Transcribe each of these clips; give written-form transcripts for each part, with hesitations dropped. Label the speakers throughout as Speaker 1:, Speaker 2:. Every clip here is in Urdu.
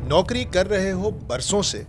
Speaker 1: نوکری کر رہے ہو برسوں سے,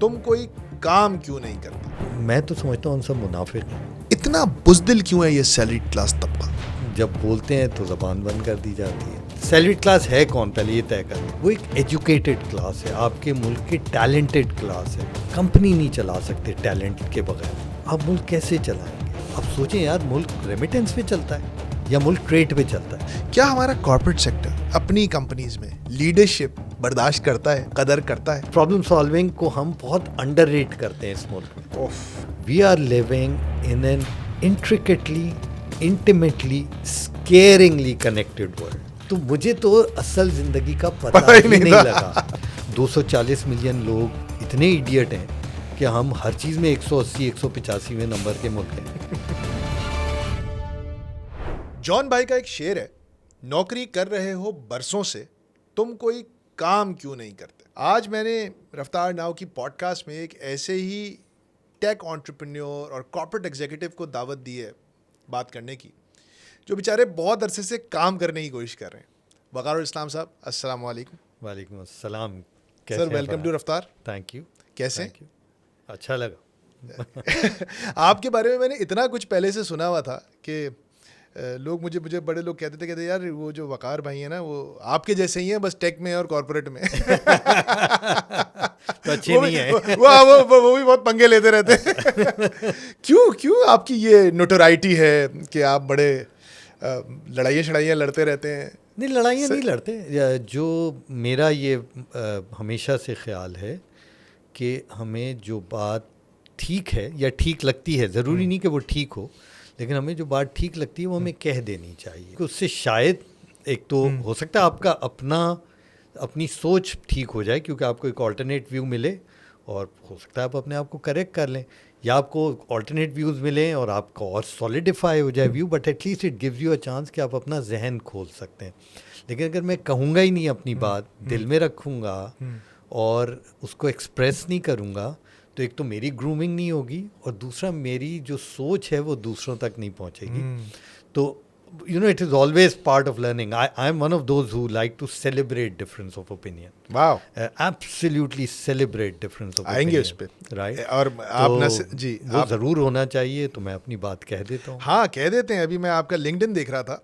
Speaker 1: تم کوئی کام کیوں نہیں کرتے؟
Speaker 2: میں تو سمجھتا ہوں ان سب منافق ہیں.
Speaker 1: اتنا بزدل کیوں ہے یہ سیلریڈ کلاس طبقہ؟
Speaker 2: جب بولتے ہیں تو زبان بند کر دی جاتی ہے. سیلریڈ کلاس ہے کون, پہلے یہ طے کریں. وہ ایک ایجوکیٹڈ کلاس ہے, آپ کے ملک کی ٹیلنٹڈ کلاس ہے. کمپنی نہیں چلا سکتے ٹیلنٹ کے بغیر. آپ ملک کیسے چلائیں گے؟ اب سوچیں یار, ملک ریمیٹنس پہ چلتا ہے یا ملک ٹریڈ پہ چلتا ہے؟
Speaker 1: کیا ہمارا کارپوریٹ سیکٹر اپنی کمپنیز میں لیڈرشپ برداشت کرتا ہے, قدر کرتا ہے؟
Speaker 2: پرابلم سالونگ کو ہم بہت انڈر ریٹ کرتے ہیں اس ملک میں. We are living in an intricately, intimately, scaringly connected world. تو مجھے تو اصل زندگی کا پتہ ہی نہیں لگا. 240 ملین لوگ اتنے ایڈیٹ ہیں کہ ہم ہر چیز میں 180 185ویں نمبر کے ملک ہیں.
Speaker 1: جان بھائی کا ایک شعر ہے, نوکری کر رہے ہو برسوں سے, تم کوئی کام کیوں نہیں کرتے؟ آج میں نے رفتار ناؤ کی پوڈ کاسٹ میں ایک ایسے ہی ٹیک انٹرپرینیور اور کارپوریٹ ایگزیکٹو کو دعوت دی ہے بات کرنے کی, جو بیچارے بہت عرصے سے کام کرنے کی کوشش کر رہے ہیں. وقار الاسلام صاحب, السلام علیکم.
Speaker 2: وعلیکم السلام.
Speaker 1: سر ویلکم ٹو رفتار.
Speaker 2: Thank you.
Speaker 1: کیسے؟
Speaker 2: اچھا لگا.
Speaker 1: آپ کے بارے میں نے اتنا کچھ پہلے سے سنا ہوا تھا کہ لوگ مجھے بڑے لوگ کہتے تھے یار وہ جو وقار بھائی ہیں نا, وہ آپ کے جیسے ہی ہیں, بس ٹیک میں اور کارپوریٹ میں.
Speaker 2: تو اچھے نہیں ہیں.
Speaker 1: وہ بھی بہت پنگے لیتے رہتے ہیں. کیوں آپ کی یہ نوٹورائٹی ہے کہ آپ بڑے لڑائیاں لڑتے رہتے ہیں؟
Speaker 2: نہیں, لڑائیاں نہیں لڑتے. جو میرا یہ ہمیشہ سے خیال ہے کہ ہمیں جو بات ٹھیک ہے یا ٹھیک لگتی ہے, ضروری نہیں کہ وہ ٹھیک ہو, لیکن ہمیں جو بات ٹھیک لگتی ہے وہ ہمیں کہہ دینی چاہیے. اس سے شاید ایک تو ہو سکتا ہے آپ کا اپنی سوچ ٹھیک ہو جائے, کیونکہ آپ کو ایک آلٹرنیٹ ویو ملے, اور ہو سکتا ہے آپ اپنے آپ کو کریکٹ کر لیں, یا آپ کو آلٹرنیٹ ویوز ملیں اور آپ کا اور سولیڈیفائی ہو جائے view, but at least it gives you a chance کہ آپ اپنا ذہن کھول سکتے ہیں. لیکن اگر میں کہوں گا ہی نہیں, اپنی بات دل میں رکھوں گا اور اس کو ایکسپریس نہیں کروں گا, تو ایک تو میری گرومنگ نہیں ہوگی, اور دوسرا میری جو سوچ ہے وہ دوسروں تک نہیں پہنچے گی. تو it is always part of learning. I am one of those who like to celebrate difference of opinion.
Speaker 1: Wow.
Speaker 2: Absolutely celebrate difference of opinion.
Speaker 1: آئیں گے اس پہ.
Speaker 2: Right.
Speaker 1: اور آپ جی
Speaker 2: وہ ضرور ہونا چاہیے, تو میں اپنی بات کہہ دیتا ہوں.
Speaker 1: ہاں کہہ دیتے ہیں. ابھی میں آپ کا لنکڈن دیکھ رہا تھا,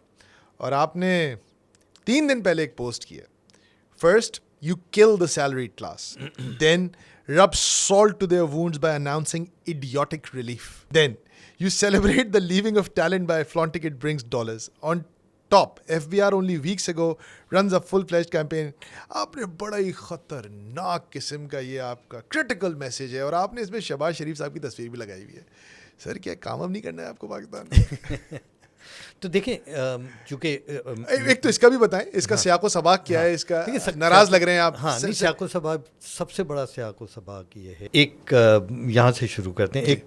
Speaker 1: اور آپ نے 3 دن پہلے ایک پوسٹ کیا. First, you kill the salaried class. Then rub salt to their wounds by announcing idiotic relief. Then you celebrate the leaving of talent by flaunting it brings dollars. On top, FBR only weeks ago runs a full-fledged campaign. آپ نے بڑا ہی خطرناک قسم کا یہ آپ کا کرٹیکل میسیج ہے, اور آپ نے اس میں شہباز شریف صاحب کی تصویر بھی لگائی ہوئی ہے. سر کیا کام اب نہیں کرنا ہے آپ کو پاکستان میں؟
Speaker 2: تو دیکھیں, چونکہ
Speaker 1: ایک تو اس کا بھی بتائیں, اس کا سیاق و سباق کیا ہے, اس کا ناراض لگ رہے ہیں آپ.
Speaker 2: ہاں, نہیں, سیاق و سباق, سب سے بڑا سیاق و سباق یہ ہے. ایک یہاں سے شروع کرتے ہیں. ایک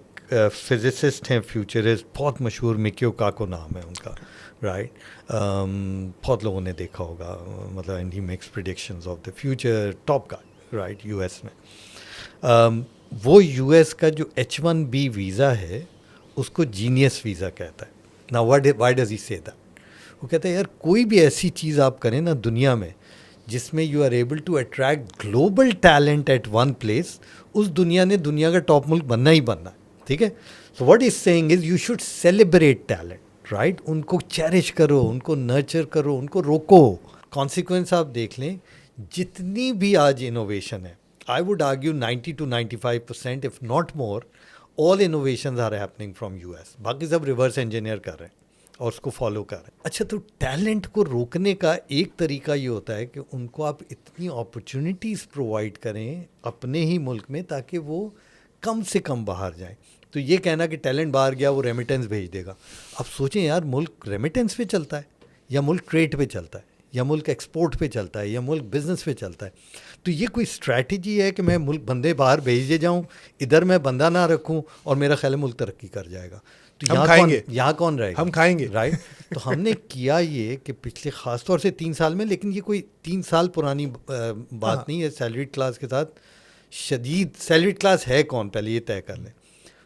Speaker 2: فزسسٹ ہیں, فیوچرسٹ, بہت مشہور, میکیو کاکو نام ہے ان کا, رائٹ. بہت لوگوں نے دیکھا ہوگا, مطلب and he makes predictions of the future, top guy, right, U S میں. وہ یو ایس کا جو H1B ویزا ہے اس کو جینیس ویزا کہتا ہے. Now why does he say that? وہ کہتا ہے یار کوئی بھی ایسی چیز آپ کریں نا دنیا میں جس میں you are able to attract global talent at one place, اس دنیا نے دنیا کا ٹاپ ملک بننا ہی بننا ہے. ٹھیک ہے. So what is seeing is you should celebrate talent, right. ان کو چیریش کرو, ان کو نرچر کرو, ان کو روکو. کانسیکوینس آپ دیکھ لیں, جتنی بھی آج انوویشن ہے, I would argue 90 to 95% if not more, all innovations are happening from US. باقی سب ریورس انجینئر کر رہے ہیں اور اس کو فالو کر رہے ہیں. اچھا, تو ٹیلنٹ کو روکنے کا ایک طریقہ یہ ہوتا ہے کہ ان کو آپ اتنی اپرچونیٹیز پرووائڈ کریں اپنے ہی ملک میں تاکہ وہ کم سے کم باہر جائیں. تو یہ کہنا کہ ٹیلنٹ باہر گیا وہ ریمیٹنس بھیج دے گا, اب سوچیں یار, ملک ریمیٹنس پہ چلتا ہے یا ملک ٹریڈ پہ چلتا ہے یا ملک ایکسپورٹ پہ چلتا ہے یا ملک بزنس پہ چلتا ہے؟ تو یہ کوئی اسٹریٹجی ہے کہ میں ملک بندے باہر بھیجے جاؤں, ادھر میں بندہ نہ رکھوں, اور میرا خیال ہے ملک ترقی کر جائے گا؟ تو یہاں کون رہے گا؟
Speaker 1: ہم کھائیں گے,
Speaker 2: رائٹ. تو ہم نے کیا یہ کہ پچھلے خاص طور سے 3 سال میں, لیکن یہ کوئی 3 سال پرانی بات نہیں ہے, سیلریڈ کلاس کے ساتھ شدید. سیلریڈ کلاس ہے کون, پہلے یہ طے کر لیں.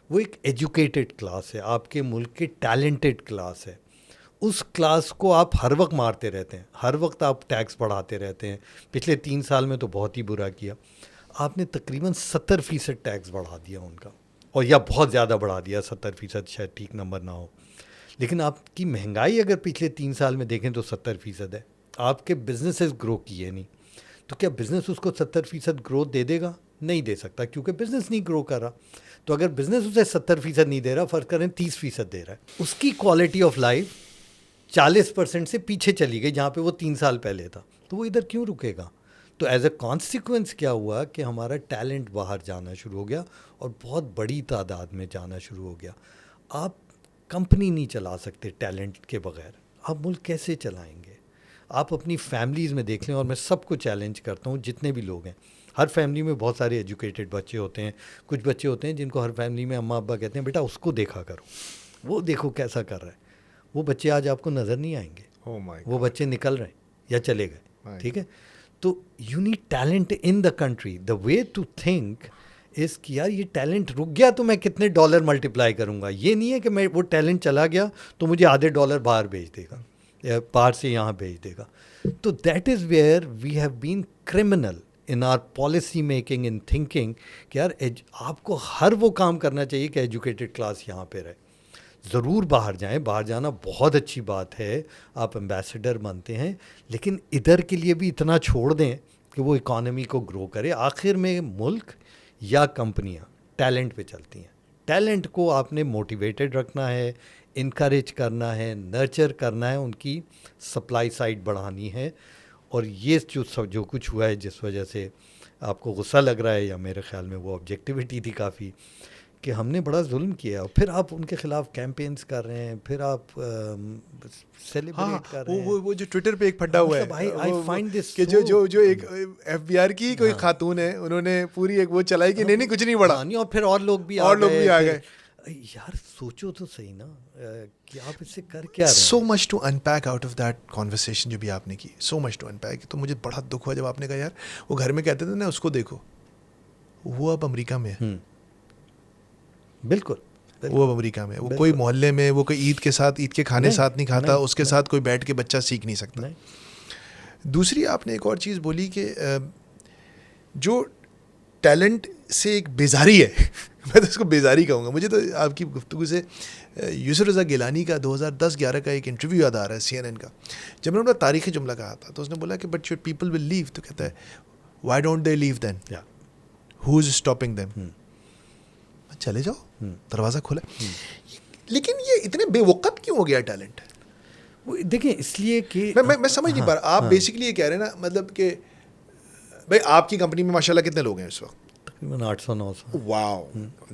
Speaker 2: وہ ایک ایجوکیٹڈ کلاس ہے, آپ کے ملک کی ٹیلنٹڈ کلاس ہے. اس کلاس کو آپ ہر وقت مارتے رہتے ہیں, ہر وقت آپ ٹیکس بڑھاتے رہتے ہیں. پچھلے 3 سال میں تو بہت ہی برا کیا, آپ نے تقریباً 70% ٹیکس بڑھا دیا ان کا, اور یا بہت زیادہ بڑھا دیا, 70% شاید ٹھیک نمبر نہ ہو, لیکن آپ کی مہنگائی اگر پچھلے 3 سال میں دیکھیں تو 70% ہے. آپ کے بزنسز گرو کیے نہیں, تو کیا بزنس اس کو 70% گروتھ دے دے گا؟ نہیں دے سکتا, کیونکہ بزنس نہیں گرو کر رہا. تو اگر بزنس اسے 70% نہیں دے رہا, فرض کریں 30% دے رہا ہے, اس کی کوالٹی آف لائف 40% سے پیچھے چلی گئی جہاں پہ وہ 3 سال پہلے تھا, تو وہ ادھر کیوں رکے گا؟ تو ایز اے کانسیکوینس کیا ہوا کہ ہمارا ٹیلنٹ باہر جانا شروع ہو گیا, اور بہت بڑی تعداد میں جانا شروع ہو گیا. آپ کمپنی نہیں چلا سکتے ٹیلنٹ کے بغیر, آپ ملک کیسے چلائیں گے؟ آپ اپنی فیملیز میں دیکھ لیں, اور میں سب کو چیلنج کرتا ہوں جتنے بھی لوگ ہیں, ہر فیملی میں بہت سارے ایجوکیٹڈ بچے ہوتے ہیں, کچھ بچے ہوتے ہیں جن کو ہر فیملی میں اماں ابا کہتے ہیں بیٹا اس کو دیکھا کرو, وہ دیکھو کیسا کر رہا ہے. وہ بچے آج آپ کو نظر نہیں آئیں گے, وہ بچے نکل رہے ہیں یا چلے گئے, ٹھیک ہے. تو you need talent in the country. The way to think is کہ یار یہ ٹیلنٹ رک گیا تو میں کتنے ڈالر ملٹیپلائی کروں گا. یہ نہیں ہے کہ میں وہ ٹیلنٹ چلا گیا تو مجھے آدھے ڈالر باہر بھیج دے گا, باہر سے یہاں بھیج دے گا. تو that is where we have been criminal in our policy making in thinking کہ یار آپ کو ہر وہ کام کرنا چاہیے کہ ایجوکیٹڈ کلاس یہاں پہ رہے. ضرور باہر جائیں, باہر جانا بہت اچھی بات ہے, آپ ایمبیسڈر بنتے ہیں, لیکن ادھر کے لیے بھی اتنا چھوڑ دیں کہ وہ اکانومی کو گرو کرے. آخر میں ملک یا کمپنیاں ٹیلنٹ پہ چلتی ہیں. ٹیلنٹ کو آپ نے موٹیویٹڈ رکھنا ہے, انکریج کرنا ہے, نرچر کرنا ہے, ان کی سپلائی سائڈ بڑھانی ہے. اور یہ جو کچھ ہوا ہے جس وجہ سے آپ کو غصہ لگ رہا ہے, یا میرے خیال میں وہ آبجیکٹیوٹی تھی کافی, کہ ہم نے بڑا ظلم کیا, پھر آپ ان کے خلاف کیمپینز کر رہے ہیں, پھر آپ سیلیبریٹ کر رہے ہیں.
Speaker 1: وہ جو ٹویٹر پہ ایک پھڈا ہوا ہے کہ جو ایک ایف بی آر کی کوئی خاتون ہے, انہوں نے پوری ایک وہ چلائی کہ نہیں کچھ نہیں بڑھا,
Speaker 2: اور پھر اور لوگ بھی آ گئے. یار سوچو تو صحیح نا کہ آپ اس سے کر کیا رہے ہیں.
Speaker 1: So much to unpack out of that conversation جو بھی آپ نے کی, سو مچ ٹو انپیک. تو مجھے بڑا دکھ ہوا جب آپ نے کہا یار وہ گھر میں کہتے تھے نا اس کو دیکھو, وہ اب امریکہ میں ہے.
Speaker 2: بالکل
Speaker 1: وہ اب امریکہ میں, وہ کوئی محلے میں, وہ کوئی عید کے ساتھ عید کے کھانے ساتھ نہیں کھاتا, اس کے ساتھ کوئی بیٹھ کے بچہ سیکھ نہیں سکتا. دوسری آپ نے ایک اور چیز بولی کہ جو ٹیلنٹ سے ایک بیزاری ہے, میں تو اس کو بیزاری کہوں گا. مجھے تو آپ کی گفتگو سے یوسف رضا گیلانی کا 2010-11 کا ایک انٹرویو یاد آ رہا ہے CNN کا, جب میں نے اپنا تاریخی جملہ کہا تھا تو اس نے بولا کہ but your people will leave, تو کہتا ہے why don't they leave then, who is stopping them, چلے جاؤ, دروازہ کھولا. لیکن یہ اتنے بے وقت کیوں ہو گیا ٹیلنٹ؟
Speaker 2: دیکھیں اس لیے کہ
Speaker 1: میں سمجھ نہیں پا رہا. آپ بیسکلی یہ کہہ رہے ہیں نا, مطلب کہ بھائی آپ کی کمپنی میں ماشاء اللہ کتنے لوگ ہیں اس وقت؟
Speaker 2: تقریباً 800-900.
Speaker 1: واو,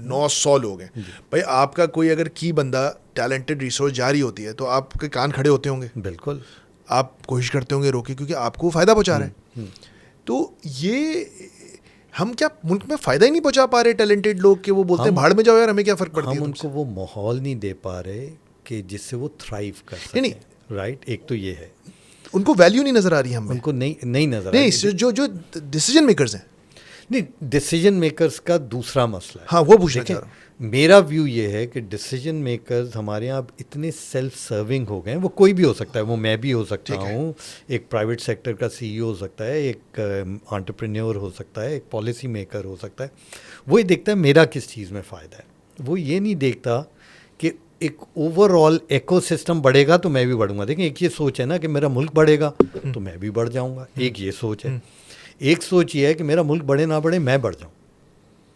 Speaker 1: 900 لوگ ہیں. بھائی آپ کا کوئی اگر کی بندہ ٹیلنٹڈ ریسورس جاری ہوتی ہے تو آپ کے کان کھڑے ہوتے ہوں گے.
Speaker 2: بالکل,
Speaker 1: آپ کوشش کرتے ہوں گے روکے, کیونکہ آپ کو فائدہ پہنچا رہے ہیں. تو یہ ہم کیا ملک میں فائدہ ہی نہیں پہنچا پا رہے ٹیلنٹڈ لوگ کہ وہ بولتے ہیں بھاڑ میں جاؤ یار, ہمیں کیا فرق پڑتی ہے.
Speaker 2: ہم ان کو وہ ماحول نہیں دے پا رہے کہ جس سے وہ تھرائیو کر سکیں. رائٹ, ایک تو یہ ہے,
Speaker 1: ان کو ویلیو نہیں نظر آ رہی, ہمیں
Speaker 2: ان کو نہیں نظر آ رہی.
Speaker 1: جو ڈیسیجن میکرز ہیں,
Speaker 2: نہیں ڈیسیجن میکرز کا دوسرا مسئلہ ہے.
Speaker 1: ہاں وہ پوچھنا چاہ رہا ہوں.
Speaker 2: میرا ویو یہ ہے کہ ڈیسیجن میکرز ہمارے یہاں اب اتنے سیلف سرونگ ہو گئے ہیں. وہ کوئی بھی ہو سکتا ہے, وہ میں بھی ہو سکتا ہوں, ایک پرائیویٹ سیکٹر کا CEO ہو سکتا ہے, ایک انٹرپرینیور ہو سکتا ہے, ایک پالیسی میکر ہو سکتا ہے. وہ یہ دیکھتا ہے میرا کس چیز میں فائدہ ہے. وہ یہ نہیں دیکھتا کہ ایک اوور آل ایکو سسٹم بڑھے گا تو میں بھی بڑھوں گا. دیکھیں ایک یہ سوچ ہے نا کہ میرا ملک بڑھے گا تو میں بھی بڑھ جاؤں گا, ایک یہ سوچ ہے. ایک سوچ یہ ہے کہ میرا ملک بڑھے نہ بڑھے میں بڑھ جاؤں,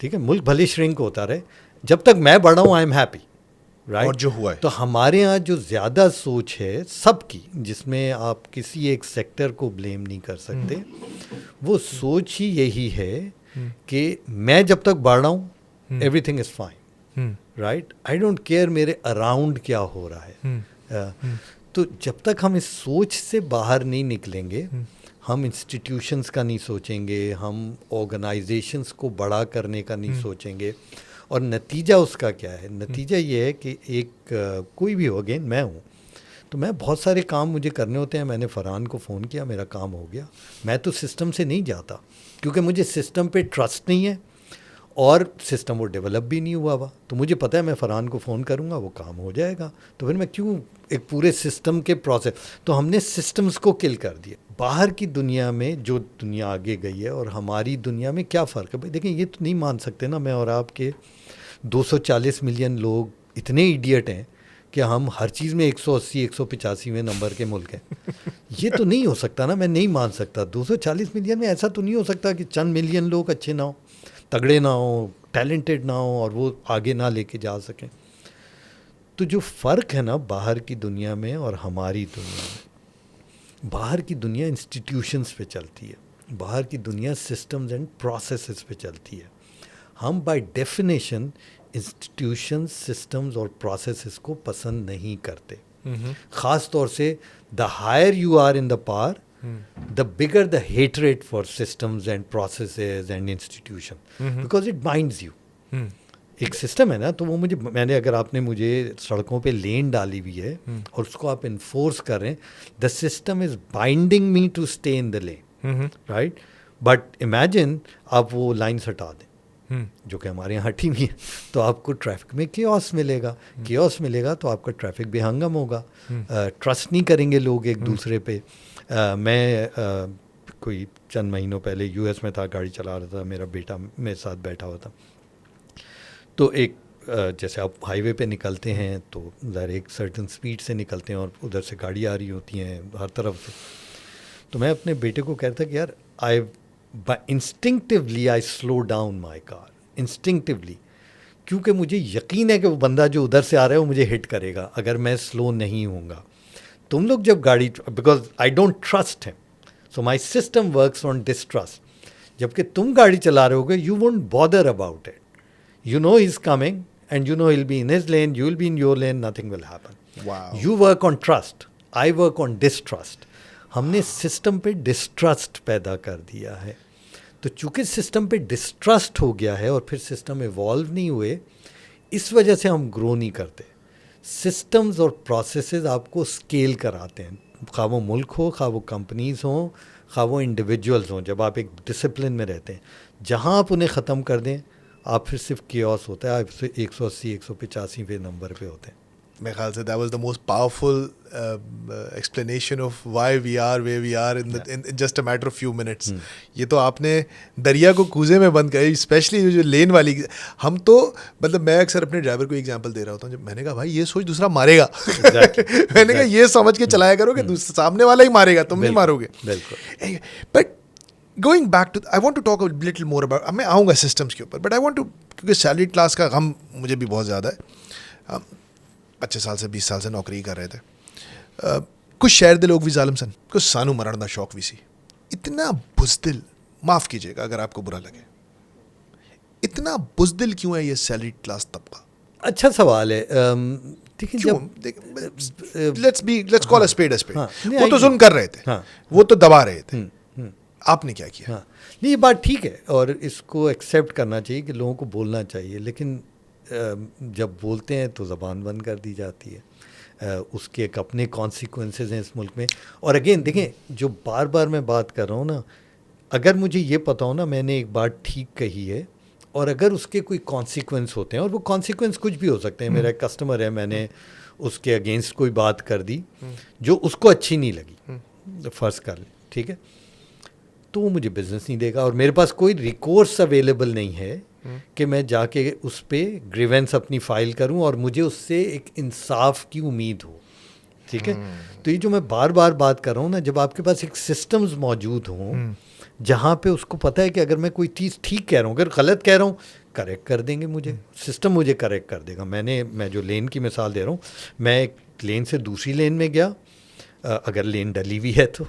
Speaker 2: ٹھیک ہے, ملک بھلے شرنک ہوتا رہے, جب تک میں بڑھا ہوں آئی ایم ہیپی. رائٹ,
Speaker 1: اور جو ہوا ہے
Speaker 2: تو ہمارے ہاں جو زیادہ سوچ ہے سب کی, جس میں آپ کسی ایک سیکٹر کو بلیم نہیں کر سکتے, وہ سوچ ہی یہی ہے کہ میں جب تک بڑھ رہا ہوں everything is fine. Right, I don't care میرے اراؤنڈ کیا ہو رہا ہے. تو جب تک ہم اس سوچ سے باہر نہیں نکلیں گے, ہم انسٹیٹیوشنس کا نہیں سوچیں گے, ہم آرگنائزیشنس کو بڑا کرنے کا نہیں سوچیں گے, اور نتیجہ اس کا کیا ہے؟ نتیجہ یہ ہے کہ ایک کوئی بھی ہو, اگین میں ہوں تو میں بہت سارے کام مجھے کرنے ہوتے ہیں. میں نے فرحان کو فون کیا, میرا کام ہو گیا. میں تو سسٹم سے نہیں جاتا کیونکہ مجھے سسٹم پہ ٹرسٹ نہیں ہے, اور سسٹم وہ ڈیولپ بھی نہیں ہوا ہوا. تو مجھے پتہ ہے میں فرحان کو فون کروں گا وہ کام ہو جائے گا, تو پھر میں کیوں ایک پورے سسٹم کے پروسیس. تو ہم نے سسٹمز کو کل کر دیا. باہر کی دنیا میں جو دنیا آگے گئی ہے اور ہماری دنیا میں کیا فرق ہے؟ بھائی دیکھیں یہ تو نہیں مان سکتے نا میں اور آپ کے 240 ملین لوگ اتنے ایڈیٹ ہیں کہ ہم ہر چیز میں 180 185ویں نمبر کے ملک ہیں. یہ تو نہیں ہو سکتا نا, میں نہیں مان سکتا. 240 ملین میں ایسا تو نہیں ہو سکتا کہ چند ملین لوگ اچھے نہ ہوں, تگڑے نہ ہوں, ٹیلنٹڈ نہ ہوں اور وہ آگے نہ لے کے جا سکیں. تو جو فرق ہے نا باہر کی دنیا میں اور ہماری دنیا میں, باہر کی دنیا انسٹیٹیوشنز پہ چلتی ہے, باہر کی دنیا سسٹمز اینڈ پروسیسز پہ چلتی ہے. ہم بائی ڈیفینیشن انسٹیٹیوشنز سسٹمز اور پروسیسز کو پسند نہیں کرتے. خاص طور سے the higher you are in the power the bigger the hatred for systems and processes and institution because it binds you. ایک سسٹم ہے نا, تو وہ میں نے اگر آپ نے مجھے سڑکوں پہ لین ڈالی ہوئی ہے اور اس کو آپ انفورس کر رہے ہیں, the system is binding me to stay in the lane, right? But imagine آپ وہ لائنس ہٹا دیں جو کہ ہمارے یہاں ہٹی ہوئی ہے, تو آپ کو ٹریفک میں کیوس ملے گا. کیوس ملے گا تو آپ کا ٹریفک بھی ہنگم ہوگا, ٹرسٹ نہیں کریں گے لوگ ایک دوسرے پہ. میں کوئی چند مہینوں پہلے یو ایس میں تھا, گاڑی چلا رہا تھا, میرا بیٹا میرے ساتھ بیٹھا ہوا تھا. تو ایک جیسے آپ ہائی وے پہ نکلتے ہیں تو ظاہر ایک سرٹن سپیڈ سے نکلتے ہیں اور ادھر سے گاڑی آ رہی ہوتی ہیں ہر طرف سے. تو میں اپنے بیٹے کو کہتا کہ یار انسٹنکٹیولی آئی سلو ڈاؤن مائی کار, انسٹنکٹیولی, کیونکہ مجھے یقین ہے کہ وہ بندہ جو ادھر سے آ رہا ہے وہ مجھے ہٹ کرے گا اگر میں سلو نہیں ہوں گا. تم لوگ جب گاڑی, because I don't trust him, so my system works on distrust. جبکہ تم گاڑی چلا رہے ہوگے you won't bother about it, you know he is coming and you know he will be in his lane, you will be in your lane, nothing will happen. You work on trust, I work on distrust. ہم نے سسٹم پہ ڈسٹرسٹ پیدا کر دیا ہے. تو چونکہ سسٹم پہ ڈسٹرسٹ ہو گیا ہے اور پھر سسٹم ایوالو نہیں ہوئے, اس وجہ سے ہم گرو نہیں کرتے. سسٹمز اور پروسیسز آپ کو اسکیل کراتے ہیں, خواہ وہ ملک ہو, خواہ وہ کمپنیز ہوں, خواہ وہ انڈیویجولز ہوں. جب آپ ایک ڈسپلن میں رہتے ہیں, جہاں آپ انہیں ختم کر دیں آپ پھر صرف کیوس ہوتا ہے, آپ 180 185ویں نمبر پہ ہوتے ہیں.
Speaker 1: میرے خیال سے that was the most powerful explanation of why we are way we are in just a matter of few minutes. یہ تو آپ نے دریا کو کوزے میں بند کری, اسپیشلی جو لین والی. ہم تو مطلب میں اکثر اپنے ڈرائیور کو ایگزامپل دے رہا ہوتا ہوں, جب میں نے کہا بھائی یہ سوچ دوسرا مارے گا, میں نے کہا یہ سمجھ کے چلایا کرو کہ سامنے والا ہی مارے گا, تم نہیں مارو گے. But going back to, I want to talk little more about, میں آؤں گا سسٹمس کے اوپر, بٹ آئی وانٹ ٹو, کیونکہ سیلری کلاس کا غم مجھے بھی بہت زیادہ ہے. 25 سال سے 20 سال سے نوکری کر رہے تھے. کچھ شہر دے لوگ بھی ظالم سن, کچھ سانو مرن دا شوق بھی سی. اتنا بزدل, معاف کیجیے گا اگر آپ کو برا لگے, اتنا بزدل کیوں ہے یہ سیلری کلاس طبقہ؟
Speaker 2: اچھا سوال ہے.
Speaker 1: Let's call a speed a speed. وہ تو ظلم کر رہے تھے, وہ تو دبا رہے تھے, آپ نے کیا کیا؟
Speaker 2: نہیں یہ بات ٹھیک ہے اور اس کو ایکسیپٹ کرنا چاہیے کہ لوگوں کو بولنا چاہیے, لیکن جب بولتے ہیں تو زبان بند کر دی جاتی ہے. اس کے ایک اپنے کانسیکوینسز ہیں اس ملک میں. اور اگین دیکھیں, جو بار بار میں بات کر رہا ہوں نا, اگر مجھے یہ پتہ ہو نا میں نے ایک بات ٹھیک کہی ہے اور اگر اس کے کوئی کانسیکوینس ہوتے ہیں, اور وہ کانسیکوینس کچھ بھی ہو سکتے ہیں. میرا ایک کسٹمر ہے, میں نے اس کے اگینسٹ کوئی بات کر دی جو اس کو اچھی نہیں لگی, فرض کر لیں, ٹھیک ہے, تو وہ مجھے بزنس نہیں دے گا اور میرے پاس کوئی ریکورس اویلیبل نہیں ہے کہ میں جا کے اس پہ گریونس اپنی فائل کروں اور مجھے اس سے ایک انصاف کی امید ہو, ٹھیک ہے. تو یہ جو میں بار بار بات کر رہا ہوں نا, جب آپ کے پاس ایک سسٹمز موجود ہوں جہاں پہ اس کو پتہ ہے کہ اگر میں کوئی چیز ٹھیک کہہ رہا ہوں, اگر غلط کہہ رہا ہوں, کریکٹ کر دیں گے مجھے, سسٹم مجھے کریکٹ کر دے گا. میں جو لین کی مثال دے رہا ہوں, میں ایک لین سے دوسری لین میں گیا, اگر لین ڈلی ہوئی ہے تو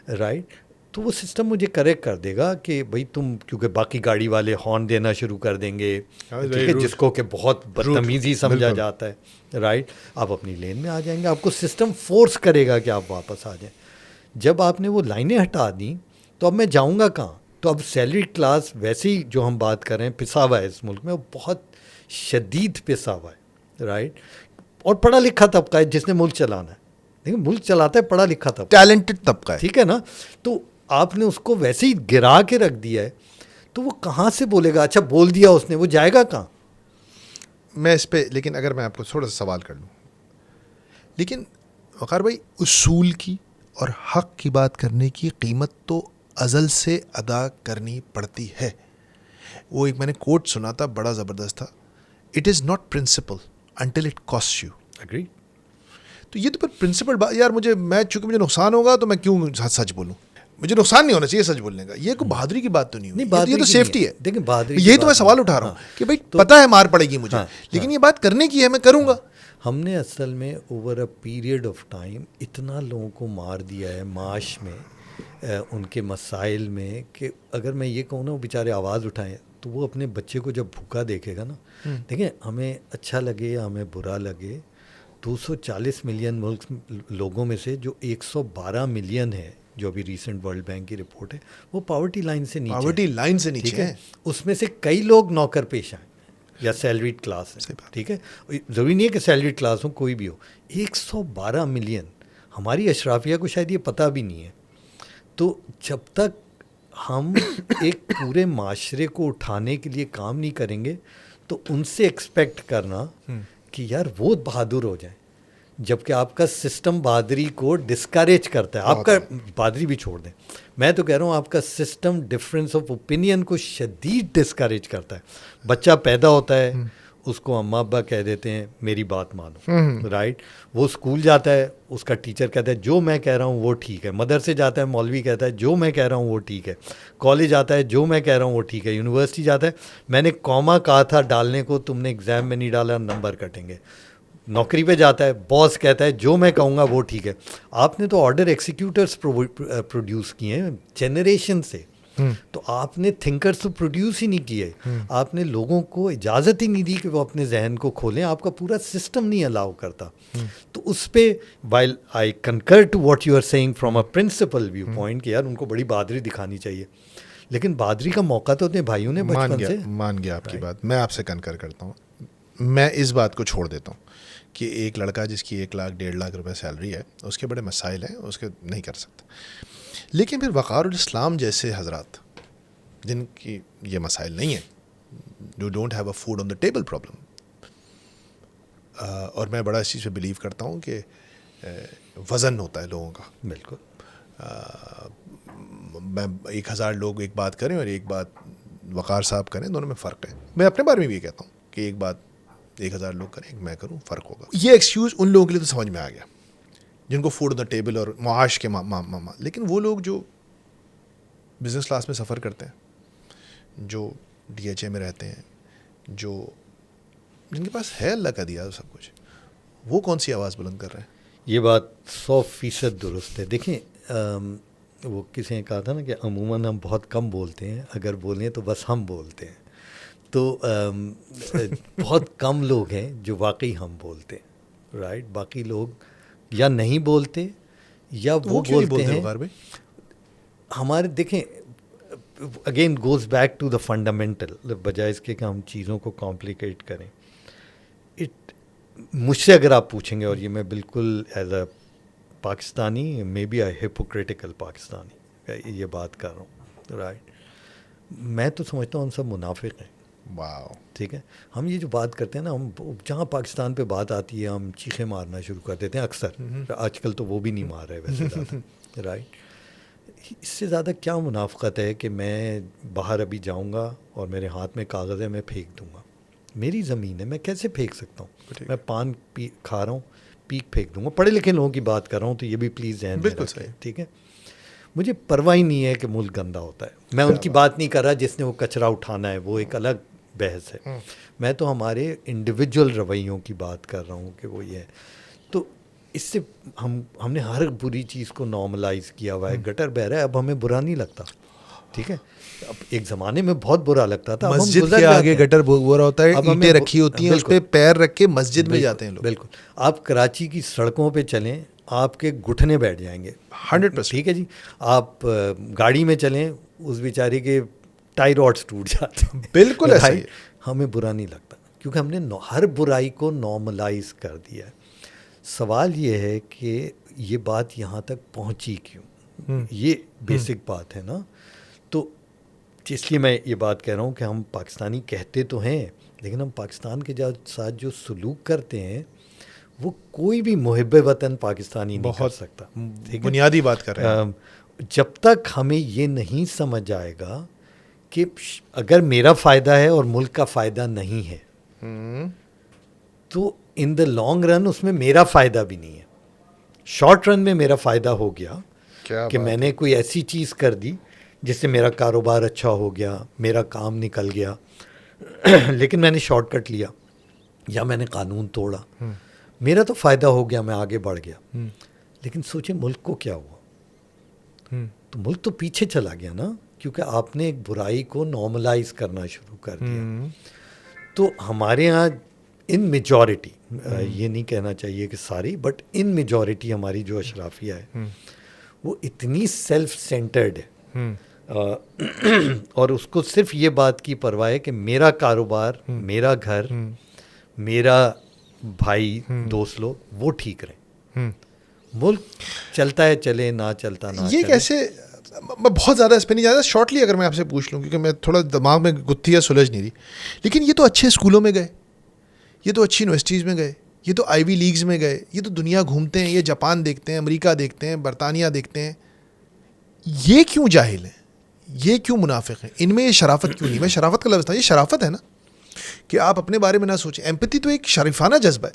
Speaker 2: رائٹ, تو وہ سسٹم مجھے کریکٹ کر دے گا کہ بھائی تم, کیونکہ باقی گاڑی والے ہارن دینا شروع کر دیں گے, ٹھیک ہے, جس کو کہ بہت بدتمیزی سمجھا جاتا ہے, رائٹ, آپ اپنی لین میں آ جائیں گے, آپ کو سسٹم فورس کرے گا کہ آپ واپس آ جائیں. جب آپ نے وہ لائنیں ہٹا دیں تو اب میں جاؤں گا کہاں؟ تو اب سیلری کلاس ویسے ہی جو ہم بات کر رہے ہیں پسا ہوا ہے اس ملک میں, وہ بہت شدید پسا ہوا ہے, رائٹ, اور پڑھا لکھا طبقہ ہے جس نے ملک چلانا ہے. دیکھیں ملک چلاتا ہے پڑھا لکھا طبقہ,
Speaker 1: ٹیلنٹڈ طبقہ ہے,
Speaker 2: ٹھیک ہے نا. تو آپ نے اس کو ویسے ہی گرا کے رکھ دیا ہے. تو وہ کہاں سے بولے گا؟ اچھا بول دیا اس نے، وہ جائے گا کہاں؟
Speaker 1: میں اس پہ لیکن اگر میں آپ کو تھوڑا سا سوال کر لوں، لیکن وقار بھائی اصول کی اور حق کی بات کرنے کی قیمت تو ازل سے ادا کرنی پڑتی ہے. وہ ایک میں نے کوٹ سنا تھا بڑا زبردست تھا، it is not principle until it cost you.
Speaker 2: Agree.
Speaker 1: تو یہ تو پھر پرنسپل یار چونکہ مجھے نقصان ہوگا تو میں کیوں سچ بولوں؟ مجھے نقصان نہیں ہونا چاہیے سچ بولنے کا. یہ کوئی بہادری کی بات تو نہیں ہوئی، یہ تو سیفٹی ہے.
Speaker 2: دیکھیں بہادری،
Speaker 1: یہی تو میں سوال اٹھا رہا ہوں کہ بھائی پتہ ہے مار پڑے گی مجھے، لیکن یہ بات کرنے کی ہے، میں کروں گا.
Speaker 2: ہم نے اصل میں over a period of time اتنا لوگوں کو مار دیا ہے معاش میں، ان کے مسائل میں، کہ اگر میں یہ کہوں نا وہ بیچارے آواز اٹھائیں تو وہ اپنے بچے کو جب بھوکا دیکھے گا نا، دیکھیں ہمیں اچھا لگے یا ہمیں برا لگے، 240 ملین ملک لوگوں میں سے جو 112 ملین ہے، جو ابھی ریسنٹ ورلڈ بینک کی رپورٹ ہے، وہ پاورٹی لائن سے نیچے،
Speaker 1: پاورٹی لائن سے نیچے
Speaker 2: ہے. اس میں سے کئی لوگ نوکر پیشہ ہیں یا سیلریڈ کلاس ہے. ٹھیک ہے، ضروری نہیں ہے کہ سیلریڈ کلاس ہو، کوئی بھی ہو. 112 ملین، ہماری اشرافیہ کو شاید یہ پتہ بھی نہیں ہے. تو جب تک ہم ایک پورے معاشرے کو اٹھانے کے لیے کام نہیں کریں گے تو ان سے ایکسپیکٹ کرنا کہ یار وہ بہادر ہو جائیں، جب کہ آپ کا سسٹم بہادری کو ڈسکریج کرتا ہے. آپ کا بہادری بھی چھوڑ دیں، میں تو کہہ رہا ہوں آپ کا سسٹم ڈفرینس آف اوپینین کو شدید ڈسکریج کرتا ہے. بچہ پیدا ہوتا ہے، اس کو اماں ابا کہہ دیتے ہیں میری بات مانو، رائٹ. وہ اسکول جاتا ہے، اس کا ٹیچر کہتا ہے جو میں کہہ رہا ہوں وہ ٹھیک ہے. مدرسے جاتا ہے، مولوی کہتا ہے جو میں کہہ رہا ہوں وہ ٹھیک ہے. کالج آتا ہے، جو میں کہہ رہا ہوں وہ ٹھیک ہے. یونیورسٹی جاتا ہے، میں نے کوما کہا تھا ڈالنے کو، تم نے ایگزام میں نہیں ڈالا، نمبر کٹیں گے. نوکری پہ جاتا ہے، باس کہتا ہے جو میں کہوں گا وہ ٹھیک ہے. آپ نے تو آرڈر ایکسیکیوٹرز پروڈیوس کیے ہیں جنریشن سے، تو آپ نے تھنکرز تو پروڈیوس ہی نہیں کیے. آپ نے لوگوں کو اجازت ہی نہیں دی کہ وہ اپنے ذہن کو کھولیں. آپ کا پورا سسٹم نہیں الاؤ کرتا. تو اس پہ while I concur to what you are saying from a principle view point کہ یار ان کو بڑی بہادری دکھانی چاہیے، لیکن بہادری کا موقع تو اپنے بھائیوں نے بچپن سے.
Speaker 1: مان گیا آپ کی بات، میں آپ سے کنکر کرتا ہوں. میں اس بات کو چھوڑ دیتا ہوں کہ ایک لڑکا جس کی 1 لاکھ 1.5 لاکھ روپے سیلری ہے، اس کے بڑے مسائل ہیں، اس کے نہیں کر سکتا. لیکن پھر وقار الاسلام جیسے حضرات جن کی یہ مسائل نہیں ہیں، جو don't have a food on the table problem, اور میں بڑا اس چیز پہ بلیو کرتا ہوں کہ وزن ہوتا ہے لوگوں کا.
Speaker 2: بالکل.
Speaker 1: میں 1000 لوگ ایک بات کریں اور ایک بات وقار صاحب کریں، دونوں میں فرق ہے. میں اپنے بارے میں بھی یہ کہتا ہوں کہ ایک بات 1000 لوگ کریں، ایک میں کروں، فرق ہوگا. یہ ایکسکیوز ان لوگوں کے لیے تو سمجھ میں آ گیا جن کو فوڈ آن دا ٹیبل اور معاش کے لیکن وہ لوگ جو بزنس کلاس میں سفر کرتے ہیں، جو DHA میں رہتے ہیں، جن کے پاس ہے اللہ کا دیا سب کچھ، وہ کون سی آواز بلند کر رہے ہیں؟
Speaker 2: یہ بات 100% درست ہے. دیکھیں وہ کسی نے کہا تھا نا کہ عموماً ہم بہت کم بولتے ہیں، اگر بولیں تو بس ہم بولتے ہیں. تو بہت کم لوگ ہیں جو واقعی ہم بولتے ہیں، رائٹ. باقی لوگ یا نہیں بولتے یا وہ بولتے ہیں. ہمارے دیکھیں again goes back to the fundamental, بجائے اس کے کہ ہم چیزوں کو کمپلیکیٹ کریں. مجھ سے اگر آپ پوچھیں گے، اور یہ میں بالکل as a Pakistani, may be a hypocritical Pakistani یہ بات کر رہا ہوں، رائٹ. میں تو سمجھتا ہوں ہم سب منافق ہیں.
Speaker 1: واو.
Speaker 2: ٹھیک ہے، ہم یہ جو بات کرتے ہیں نا، ہم جہاں پاکستان پہ بات آتی ہے ہم چیخیں مارنا شروع کر دیتے ہیں اکثر. آج کل تو وہ بھی نہیں مار رہے ویسے زیادہ، رائٹ. اس سے زیادہ کیا منافقت ہے کہ میں باہر ابھی جاؤں گا اور میرے ہاتھ میں کاغذ ہے، میں پھینک دوں گا. میری زمین ہے، میں کیسے پھینک سکتا ہوں؟ میں پان کھا رہا ہوں، پیک پھینک دوں گا. پڑھے لکھے لوگوں کی بات کر رہا ہوں تو یہ بھی پلیز ذہن میں رکھیں، ٹھیک ہے. مجھے پرواہ نہیں ہے کہ ملک گندا ہوتا ہے، میں ان کی بات نہیں کر رہا جس نے وہ کچرا اٹھانا ہے، وہ ایک الگ بحث ہے. میں تو ہمارے انڈیویجول رویوں کی بات کر رہا ہوں کہ وہ یہ ہے. تو اس سے ہم نے ہر بری چیز کو نارملائز کیا ہوا ہے. گٹر بہ رہا ہے، اب ہمیں برا نہیں لگتا، ٹھیک ہے. اب ایک زمانے میں بہت برا لگتا تھا.
Speaker 1: مسجد کے آگے گٹر برا ہوتا ہے، اینٹیں رکھی ہوتی ہیں، اس پہ پیر رکھ کے مسجد میں جاتے ہیں لوگ.
Speaker 2: بالکل. آپ کراچی کی سڑکوں پہ چلیں، آپ کے گھٹنے بیٹھ جائیں گے
Speaker 1: 100%.
Speaker 2: ٹھیک ہے جی. آپ گاڑی میں چلیں، اس بیچارے کے ٹائی راڈس ٹوٹ جاتے ہیں.
Speaker 1: بالکل ایسا ہی.
Speaker 2: ہمیں برا نہیں لگتا کیونکہ ہم نے ہر برائی کو نارملائز کر دیا ہے. سوال یہ ہے کہ یہ بات یہاں تک پہنچی کیوں؟ یہ بیسک بات ہے نا. تو اس لیے میں یہ بات کہہ رہا ہوں کہ ہم پاکستانی کہتے تو ہیں لیکن ہم پاکستان کے ساتھ جو سلوک کرتے ہیں وہ کوئی بھی محب وطن پاکستانی نہیں کر سکتا.
Speaker 1: بنیادی بات کر رہے ہیں.
Speaker 2: جب تک ہمیں یہ نہیں سمجھ آئے گا کہ اگر میرا فائدہ ہے اور ملک کا فائدہ نہیں ہے تو ان دا لانگ رن اس میں میرا فائدہ بھی نہیں ہے. شارٹ رن میں میرا فائدہ ہو گیا کہ میں نے کوئی ایسی چیز کر دی جس سے میرا کاروبار اچھا ہو گیا, میرا کام نکل گیا, لیکن میں نے شارٹ کٹ لیا یا میں نے قانون توڑا, میرا تو فائدہ ہو گیا, میں آگے بڑھ گیا. لیکن سوچیں ملک کو کیا ہوا؟ تو ملک تو پیچھے چلا گیا نا, کیونکہ آپ نے ایک برائی کو نارملائز کرنا شروع کر دیا. تو ہمارے ہاں ان میجورٹی, یہ نہیں کہنا چاہیے کہ ساری, بٹ ان میجورٹی ہماری جو اشرافیہ ہے وہ اتنی سیلف سینٹرڈ ہے اور اس کو صرف یہ بات کی پرواہ ہے کہ میرا کاروبار, میرا گھر, میرا بھائی, دوست لوگ وہ ٹھیک رہیں. ملک چلتا ہے چلے, نہ چلتا نہ
Speaker 1: یہ کیسے, میں بہت زیادہ اس پہ نہیں جاتا. شارٹلی اگر میں آپ سے پوچھ لوں, کیونکہ میں تھوڑا دماغ میں گتھی ہے, سلجھ نہیں رہی, لیکن یہ تو اچھے اسکولوں میں گئے, یہ تو اچھی یونیورسٹیز میں گئے, یہ تو آئی وی لیگز میں گئے, یہ تو دنیا گھومتے ہیں, یہ جاپان دیکھتے ہیں, امریکہ دیکھتے ہیں, برطانیہ دیکھتے ہیں. یہ کیوں جاہل ہیں, یہ کیوں منافق ہیں, ان میں یہ شرافت کیوں نہیں؟ میں شرافت کا لفظ تھا, یہ شرافت ہے نا کہ آپ اپنے بارے میں نہ سوچیں. ایمپتھی تو ایک شریفانہ جذبہ ہے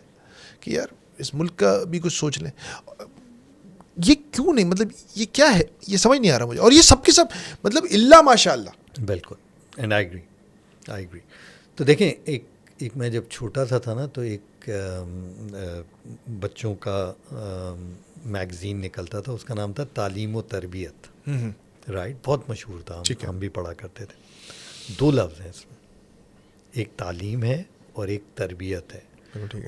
Speaker 1: کہ یار اس ملک کا بھی کچھ سوچ لیں. یہ کیوں نہیں, مطلب یہ کیا ہے, یہ سمجھ نہیں آ رہا مجھے. اور یہ سب کے سب مطلب اللہ ماشاء اللہ.
Speaker 2: بالکل, اینڈ آئی ایگری. تو دیکھیں, ایک میں جب چھوٹا تھا نا تو ایک بچوں کا میگزین نکلتا تھا, اس کا نام تھا تعلیم و تربیت, رائٹ, بہت مشہور تھا, ہم بھی پڑھا کرتے تھے. 2 لفظ ہیں اس میں, ایک تعلیم ہے اور ایک تربیت ہے,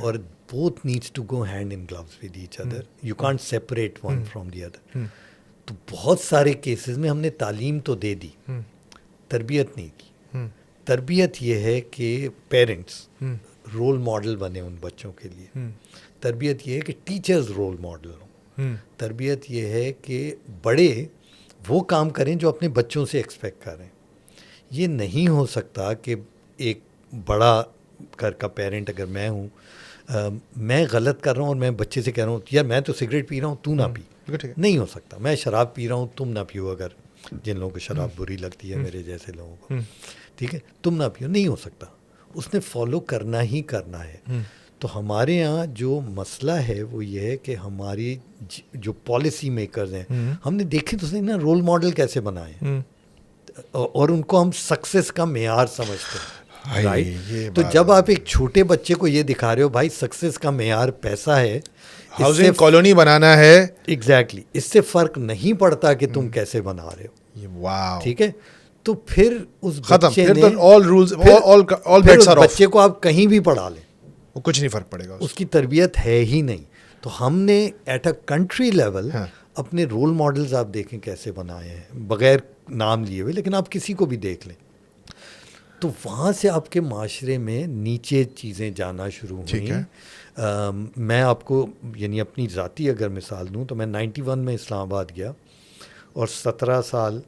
Speaker 2: اور both needs to go hand in gloves with each other. You can't separate one from the other. تو بہت سارے کیسز میں ہم نے تعلیم تو دے دی, تربیت نہیں کی. تربیت یہ ہے کہ پیرنٹس رول ماڈل بنے ان بچوں کے لیے. تربیت یہ ہے کہ ٹیچرز رول ماڈل ہوں. تربیت یہ ہے کہ بڑے وہ کام کریں جو اپنے بچوں سے ایکسپیکٹ کریں. یہ نہیں ہو سکتا کہ ایک بڑا گھر کا پیرنٹ اگر میں ہوں, میں غلط کر رہا ہوں اور میں بچے سے کہہ رہا ہوں یار میں تو سگریٹ پی رہا ہوں, تو نہ پی. نہیں ہو سکتا. میں شراب پی رہا ہوں, تم نہ پیو, اگر جن لوگوں کو شراب بری لگتی ہے, میرے جیسے لوگوں کو, ٹھیک ہے, تم نہ پیو. نہیں ہو سکتا. اس نے فالو کرنا ہی کرنا ہے. تو ہمارے یہاں جو مسئلہ ہے وہ یہ ہے کہ ہماری جو پالیسی میکرز ہیں, ہم نے دیکھے تو صحیح نا رول ماڈل کیسے بنائے, اور ان کو ہم سکسیس کا معیار سمجھتے ہیں. رائٹ. تو جب آپ ایک چھوٹے بچے کو یہ دکھا رہے ہو بھائی سکسیس کا معیار پیسہ ہے,
Speaker 1: ہاؤسنگ کالونی بنانا ہے,
Speaker 2: ایگزیکٹلی, اس سے فرق نہیں پڑتا کہ تم کیسے بنا رہے ہو. ٹھیک ہے, تو پھر اس بچے کو آپ کہیں بھی پڑھا لیں,
Speaker 1: وہ کچھ نہیں فرق پڑے گا,
Speaker 2: اس کی تربیت ہے ہی نہیں. تو ہم نے ایٹ اے کنٹری لیول اپنے رول ماڈلز آپ دیکھیں کیسے بنائے ہیں, بغیر نام لیے ہوئے, لیکن آپ کسی کو بھی دیکھ لیں. تو وہاں سے آپ کے معاشرے میں نیچے چیزیں جانا شروع ہوئیں. میں آپ کو یعنی اپنی ذاتی اگر مثال دوں تو میں 91 میں اسلام آباد گیا اور 17 سال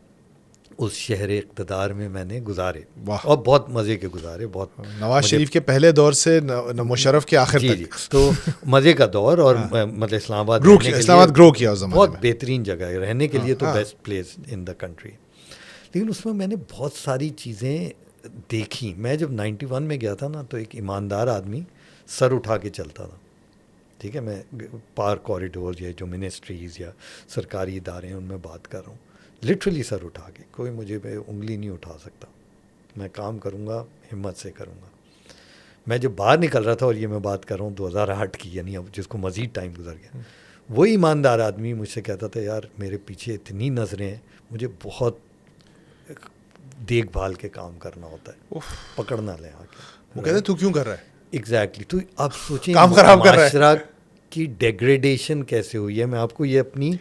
Speaker 2: اس شہر اقتدار میں نے گزارے, اور بہت مزے کے گزارے. بہت
Speaker 1: نواز شریف کے پہلے دور سے مشرف کے آخر تک.
Speaker 2: جی, تو مزے کا دور, اور مطلب اسلام آباد
Speaker 1: گرو کیا اس زمانے میں,
Speaker 2: بہت بہترین جگہ ہے رہنے کے لیے, تو best place in the country. لیکن اس میں نے بہت ساری چیزیں دیکھی. میں جب 91 میں گیا تھا نا تو ایک ایماندار آدمی سر اٹھا کے چلتا تھا. ٹھیک ہے, میں پارک کوریڈور یا جو منسٹریز یا سرکاری ادارے ہیں ان میں بات کر رہا ہوں, لٹرلی سر اٹھا کے, کوئی مجھے پہ انگلی نہیں اٹھا سکتا. میں کام کروں گا, ہمت سے کروں گا. میں جب باہر نکل رہا تھا, اور یہ میں بات کر رہا ہوں 2008 کی, یعنی اب جس کو مزید ٹائم گزر گیا, وہی ایماندار آدمی مجھ سے کہتا تھا یار میرے پیچھے اتنی نظریں ہیں, مجھے بہت دیکھ بھال کے کام کرنا ہوتا ہے, پکڑنا لیں آ کے.
Speaker 1: وہ کہتے ہیں تو کیوں کر رہا ہے.
Speaker 2: ایگزیکٹلی. تو آپ سوچیں
Speaker 1: معاشرہ
Speaker 2: کی ڈیگریڈیشن کیسے ہوئی ہے. میں آپ کو یہ اپنی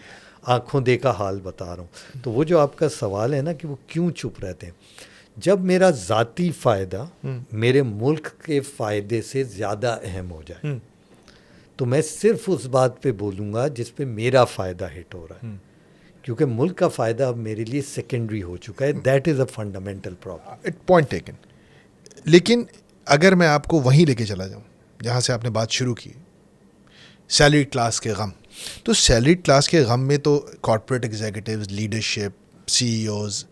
Speaker 2: آنکھوں دیکھا حال بتا رہا ہوں. تو وہ جو آپ کا سوال ہے نا کہ وہ کیوں چپ رہتے ہیں, جب میرا ذاتی فائدہ میرے ملک کے فائدے سے زیادہ اہم ہو جائے تو میں صرف اس بات پہ بولوں گا جس پہ میرا فائدہ ہٹ ہو رہا ہے. کیونکہ ملک کا فائدہ اب میرے لیے سیکنڈری ہو چکا ہے. That is a fundamental problem.
Speaker 1: Point taken. لیکن اگر میں آپ کو وہیں لے کے چلا جاؤں جہاں سے آپ نے بات شروع کی, سیلری کلاس کے غم, تو سیلری کلاس کے غم میں تو کارپوریٹ ایگزیکٹوز, لیڈرشپ, سی ای اوز,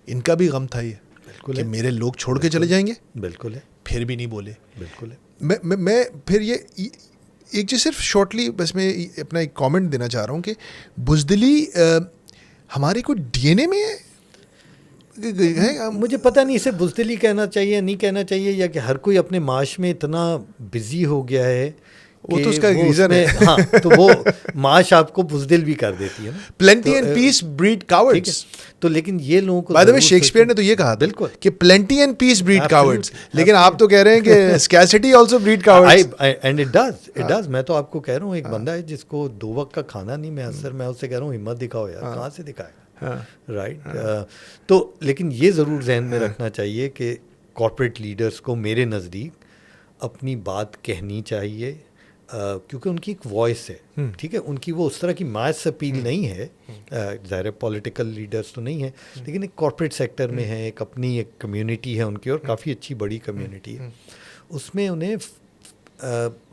Speaker 1: ان کا بھی غم تھا یہ
Speaker 2: بالکل
Speaker 1: کہ میرے لوگ چھوڑ کے چلے جائیں گے.
Speaker 2: بالکل ہے.
Speaker 1: پھر بھی نہیں بولے.
Speaker 2: بالکل ہے.
Speaker 1: میں پھر یہ ایک چیز صرف شارٹلی بس میں اپنا ایک کامنٹ دینا چاہ رہا ہوں کہ بزدلی ہمارے کوئی ڈی این اے میں ہے.
Speaker 2: مجھے پتہ نہیں اسے بزدلی کہنا چاہیے نہیں کہنا چاہیے, یا کہ ہر کوئی اپنے معاش میں اتنا بزی ہو گیا ہے,
Speaker 1: وہ تو اس کا ریزن ہے.
Speaker 2: ہاں, تو وہ معاش آپ کو بزدل بھی کر دیتی ہے نا.
Speaker 1: Plenty and peace breed cowards.
Speaker 2: تو لیکن یہ لوگوں کو
Speaker 1: بائی دی وے شیکسپیئر نے تو یہ کہا تھا
Speaker 2: بالکل
Speaker 1: کہ plenty and peace breed cowards, لیکن آپ تو کہہ رہے ہیں کہ scarcity also breed cowards.
Speaker 2: And it does. میں تو آپ کو کہہ رہا ہوں ایک بندہ ہے جس کو 2 وقت کا کھانا نہیں میسر, میں اس سے کہہ رہا ہوں ہمت دکھاؤ یار, کہاں سے دکھائے گا, رائٹ. تو لیکن یہ ضرور ذہن میں رکھنا چاہیے کہ کارپوریٹ لیڈرز کو میرے نزدیک اپنی بات کہنی چاہیے, کیونکہ ان کی ایک وائس ہے, ٹھیک ہے, ان کی وہ اس طرح کی ماس اپیل نہیں ہے, ظاہر پولیٹیکل لیڈرز تو نہیں ہے, لیکن ایک کارپوریٹ سیکٹر میں ہے, ایک اپنی ایک کمیونٹی ہے ان کی, اور کافی اچھی بڑی کمیونٹی ہے, اس میں انہیں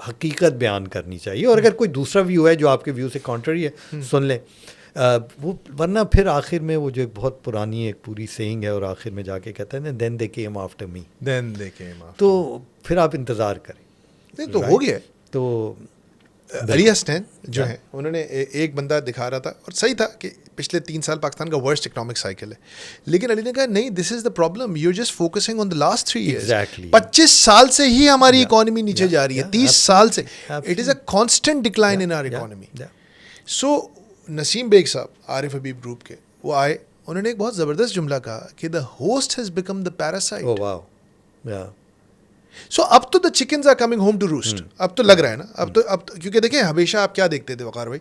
Speaker 2: حقیقت بیان کرنی چاہیے. اور اگر کوئی دوسرا ویو ہے جو آپ کے ویو سے کانٹری ہے, سن لیں وہ, ورنہ پھر آخر میں وہ جو ایک بہت پرانی ایک پوری سینگ ہے, اور آخر میں جا کے کہتا ہے نا دین دے کیم آفٹر می, تو پھر آپ انتظار کریں.
Speaker 1: نہیں تو ہو گیا.
Speaker 2: تو
Speaker 1: علی اسٹین جو ہے انہوں نے ایک بندہ دکھا رہا تھا, اور صحیح تھا کہ پچھلے 3 سال پاکستان کا ورسٹ اکنامک سائیکل ہے, لیکن علی نے کہا نہیں, this is the problem, you just focusing on the last 3 years. 25 سال سے ہی ہماری اکانومی نیچے جا رہی ہے, 30 سال سے. It is a constant decline in our economy. So Naseem Baig sahab Arif Habib group کے, وہ آئے, انہوں نے ایک بہت زبردست جملہ کہا کہ the host has become the parasite. So اب تو the chickens are coming home to roost. اب تو لگ رہا ہے نا, اب تو کیونکہ دیکھیں ہمیشہ آپ کیا دیکھتے تھے وقار بھائی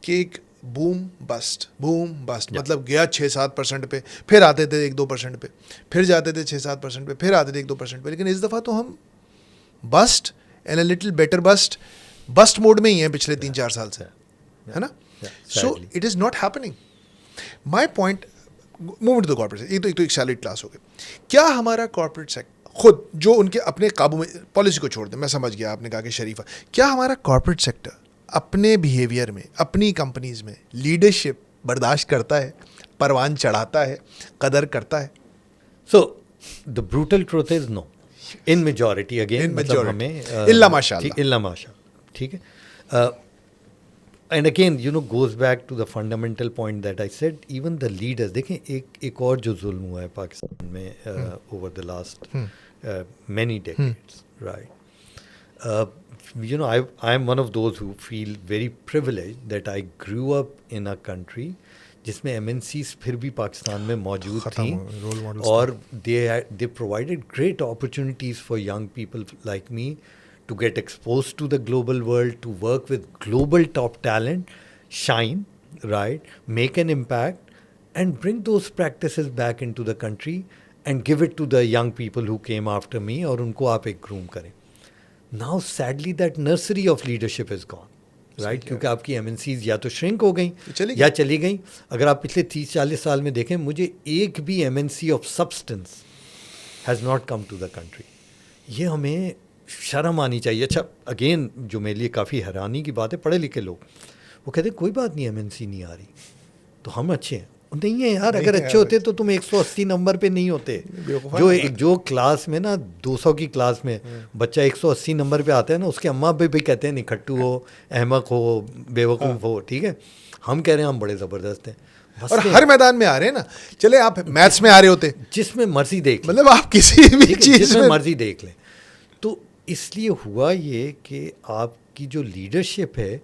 Speaker 1: کہ ایک بوم بسٹ مطلب گیا 6-7% پہ, پھر آتے تھے 1-2% پہ, پھر جاتے تھے 6-7% پہ, پھر آتے تھے 1-2% پہ. لیکن اس دفعہ تو ہم bust and a little better bust mode میں ہی ہیں پچھلے 3-4 سال سے, ہے نا. So it is not happening. My point, movement to the corporate, یہ تو ایک سیلری کلاس ہو گئی. کیا ہمارا کارپوریٹ سیکٹر خود جو ان کے اپنے قابو میں, پالیسی کو چھوڑ دیں, میں سمجھ گیا آپ نے کہا کہ شریفہ, کیا ہمارا کارپوریٹ سیکٹر اپنے بیہیویئر میں, اپنی کمپنیز میں لیڈرشپ برداشت کرتا ہے, پروان چڑھاتا ہے, قدر کرتا ہے؟
Speaker 2: So the brutal truth is no, in majority, again مطلب ہمیں
Speaker 1: الا ماشاء اللہ,
Speaker 2: ٹھیک ہے. And again you know goes back to the fundamental point that I said, even the leaders. دیکھیں ایک اور جو ظلم ہوا ہے پاکستان میں over the last many decades, right? You know, I am one of those who feel very privileged that I grew up in a country جس میں MNCs پھر بھی پاکستان میں موجود تھیں, اور they provided great opportunities for young people like me to get exposed to the global world, to work with global top talent, shine, right, make an impact, and bring those practices back into the country and give it to the young people who came after me, اور ان کو آپ ایک groom کریں. Now sadly that nursery of leadership is gone, right? کیونکہ آپ کی MNCs یا تو shrink ہو گئیں یا چلی گئیں. اگر آپ پچھلے 30-40 سال میں دیکھیں, مجھے ایک بھی MNC of substance has not come to the country. یہ ہمیں شرم آنی چاہیے. اچھا اگین جو میرے لیے کافی حیرانی کی بات ہے, پڑھے لکھے لوگ وہ کہتے ہیں کوئی بات نہیں MNC نہیں آ رہی تو ہم اچھے ہیں. نہیں ہے یار, اگر اچھے ہوتے تو تم 180 نمبر پہ نہیں ہوتے. جو کلاس میں نا 200 کی کلاس میں بچہ 180 نمبر پہ آتا ہے نا, اس کے اماں بھی کہتے ہیں نکھٹو ہو, احمق ہو, بے وقوف ہو, ٹھیک ہے. ہم کہہ رہے ہیں ہم بڑے زبردست ہیں,
Speaker 1: اور ہر میدان میں آ رہے ہیں نا. چلے آپ میتھس میں آ رہے ہوتے,
Speaker 2: جس میں مرضی دیکھ لیں,
Speaker 1: مطلب آپ کسی بھی چیز
Speaker 2: میں مرضی دیکھ لیں. تو اس لیے ہوا یہ کہ آپ کی جو لیڈرشپ ہے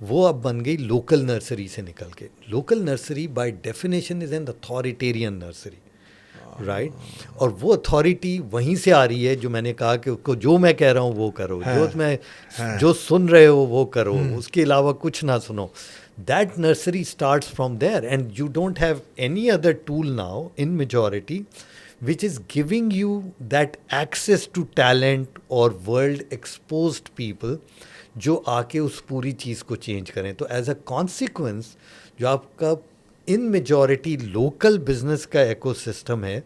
Speaker 2: وہ اب بن گئی لوکل نرسری سے نکل کے. Local nursery by definition is an authoritarian nursery, right. اور وہ اتھارٹی وہیں سے آ رہی ہے جو میں نے کہا کہ جو میں کہہ رہا ہوں وہ کرو, جو سن رہے ہو وہ کرو, اس کے علاوہ کچھ نہ سنو. That nursery starts from there, and you don't have any other tool now in majority which is giving you that access to talent or world exposed people جو آ کے اس پوری چیز کو چینج کریں. تو ایز اے کانسیکوینس جو آپ کا ان میجورٹی لوکل بزنس کا ایکو سسٹم ہے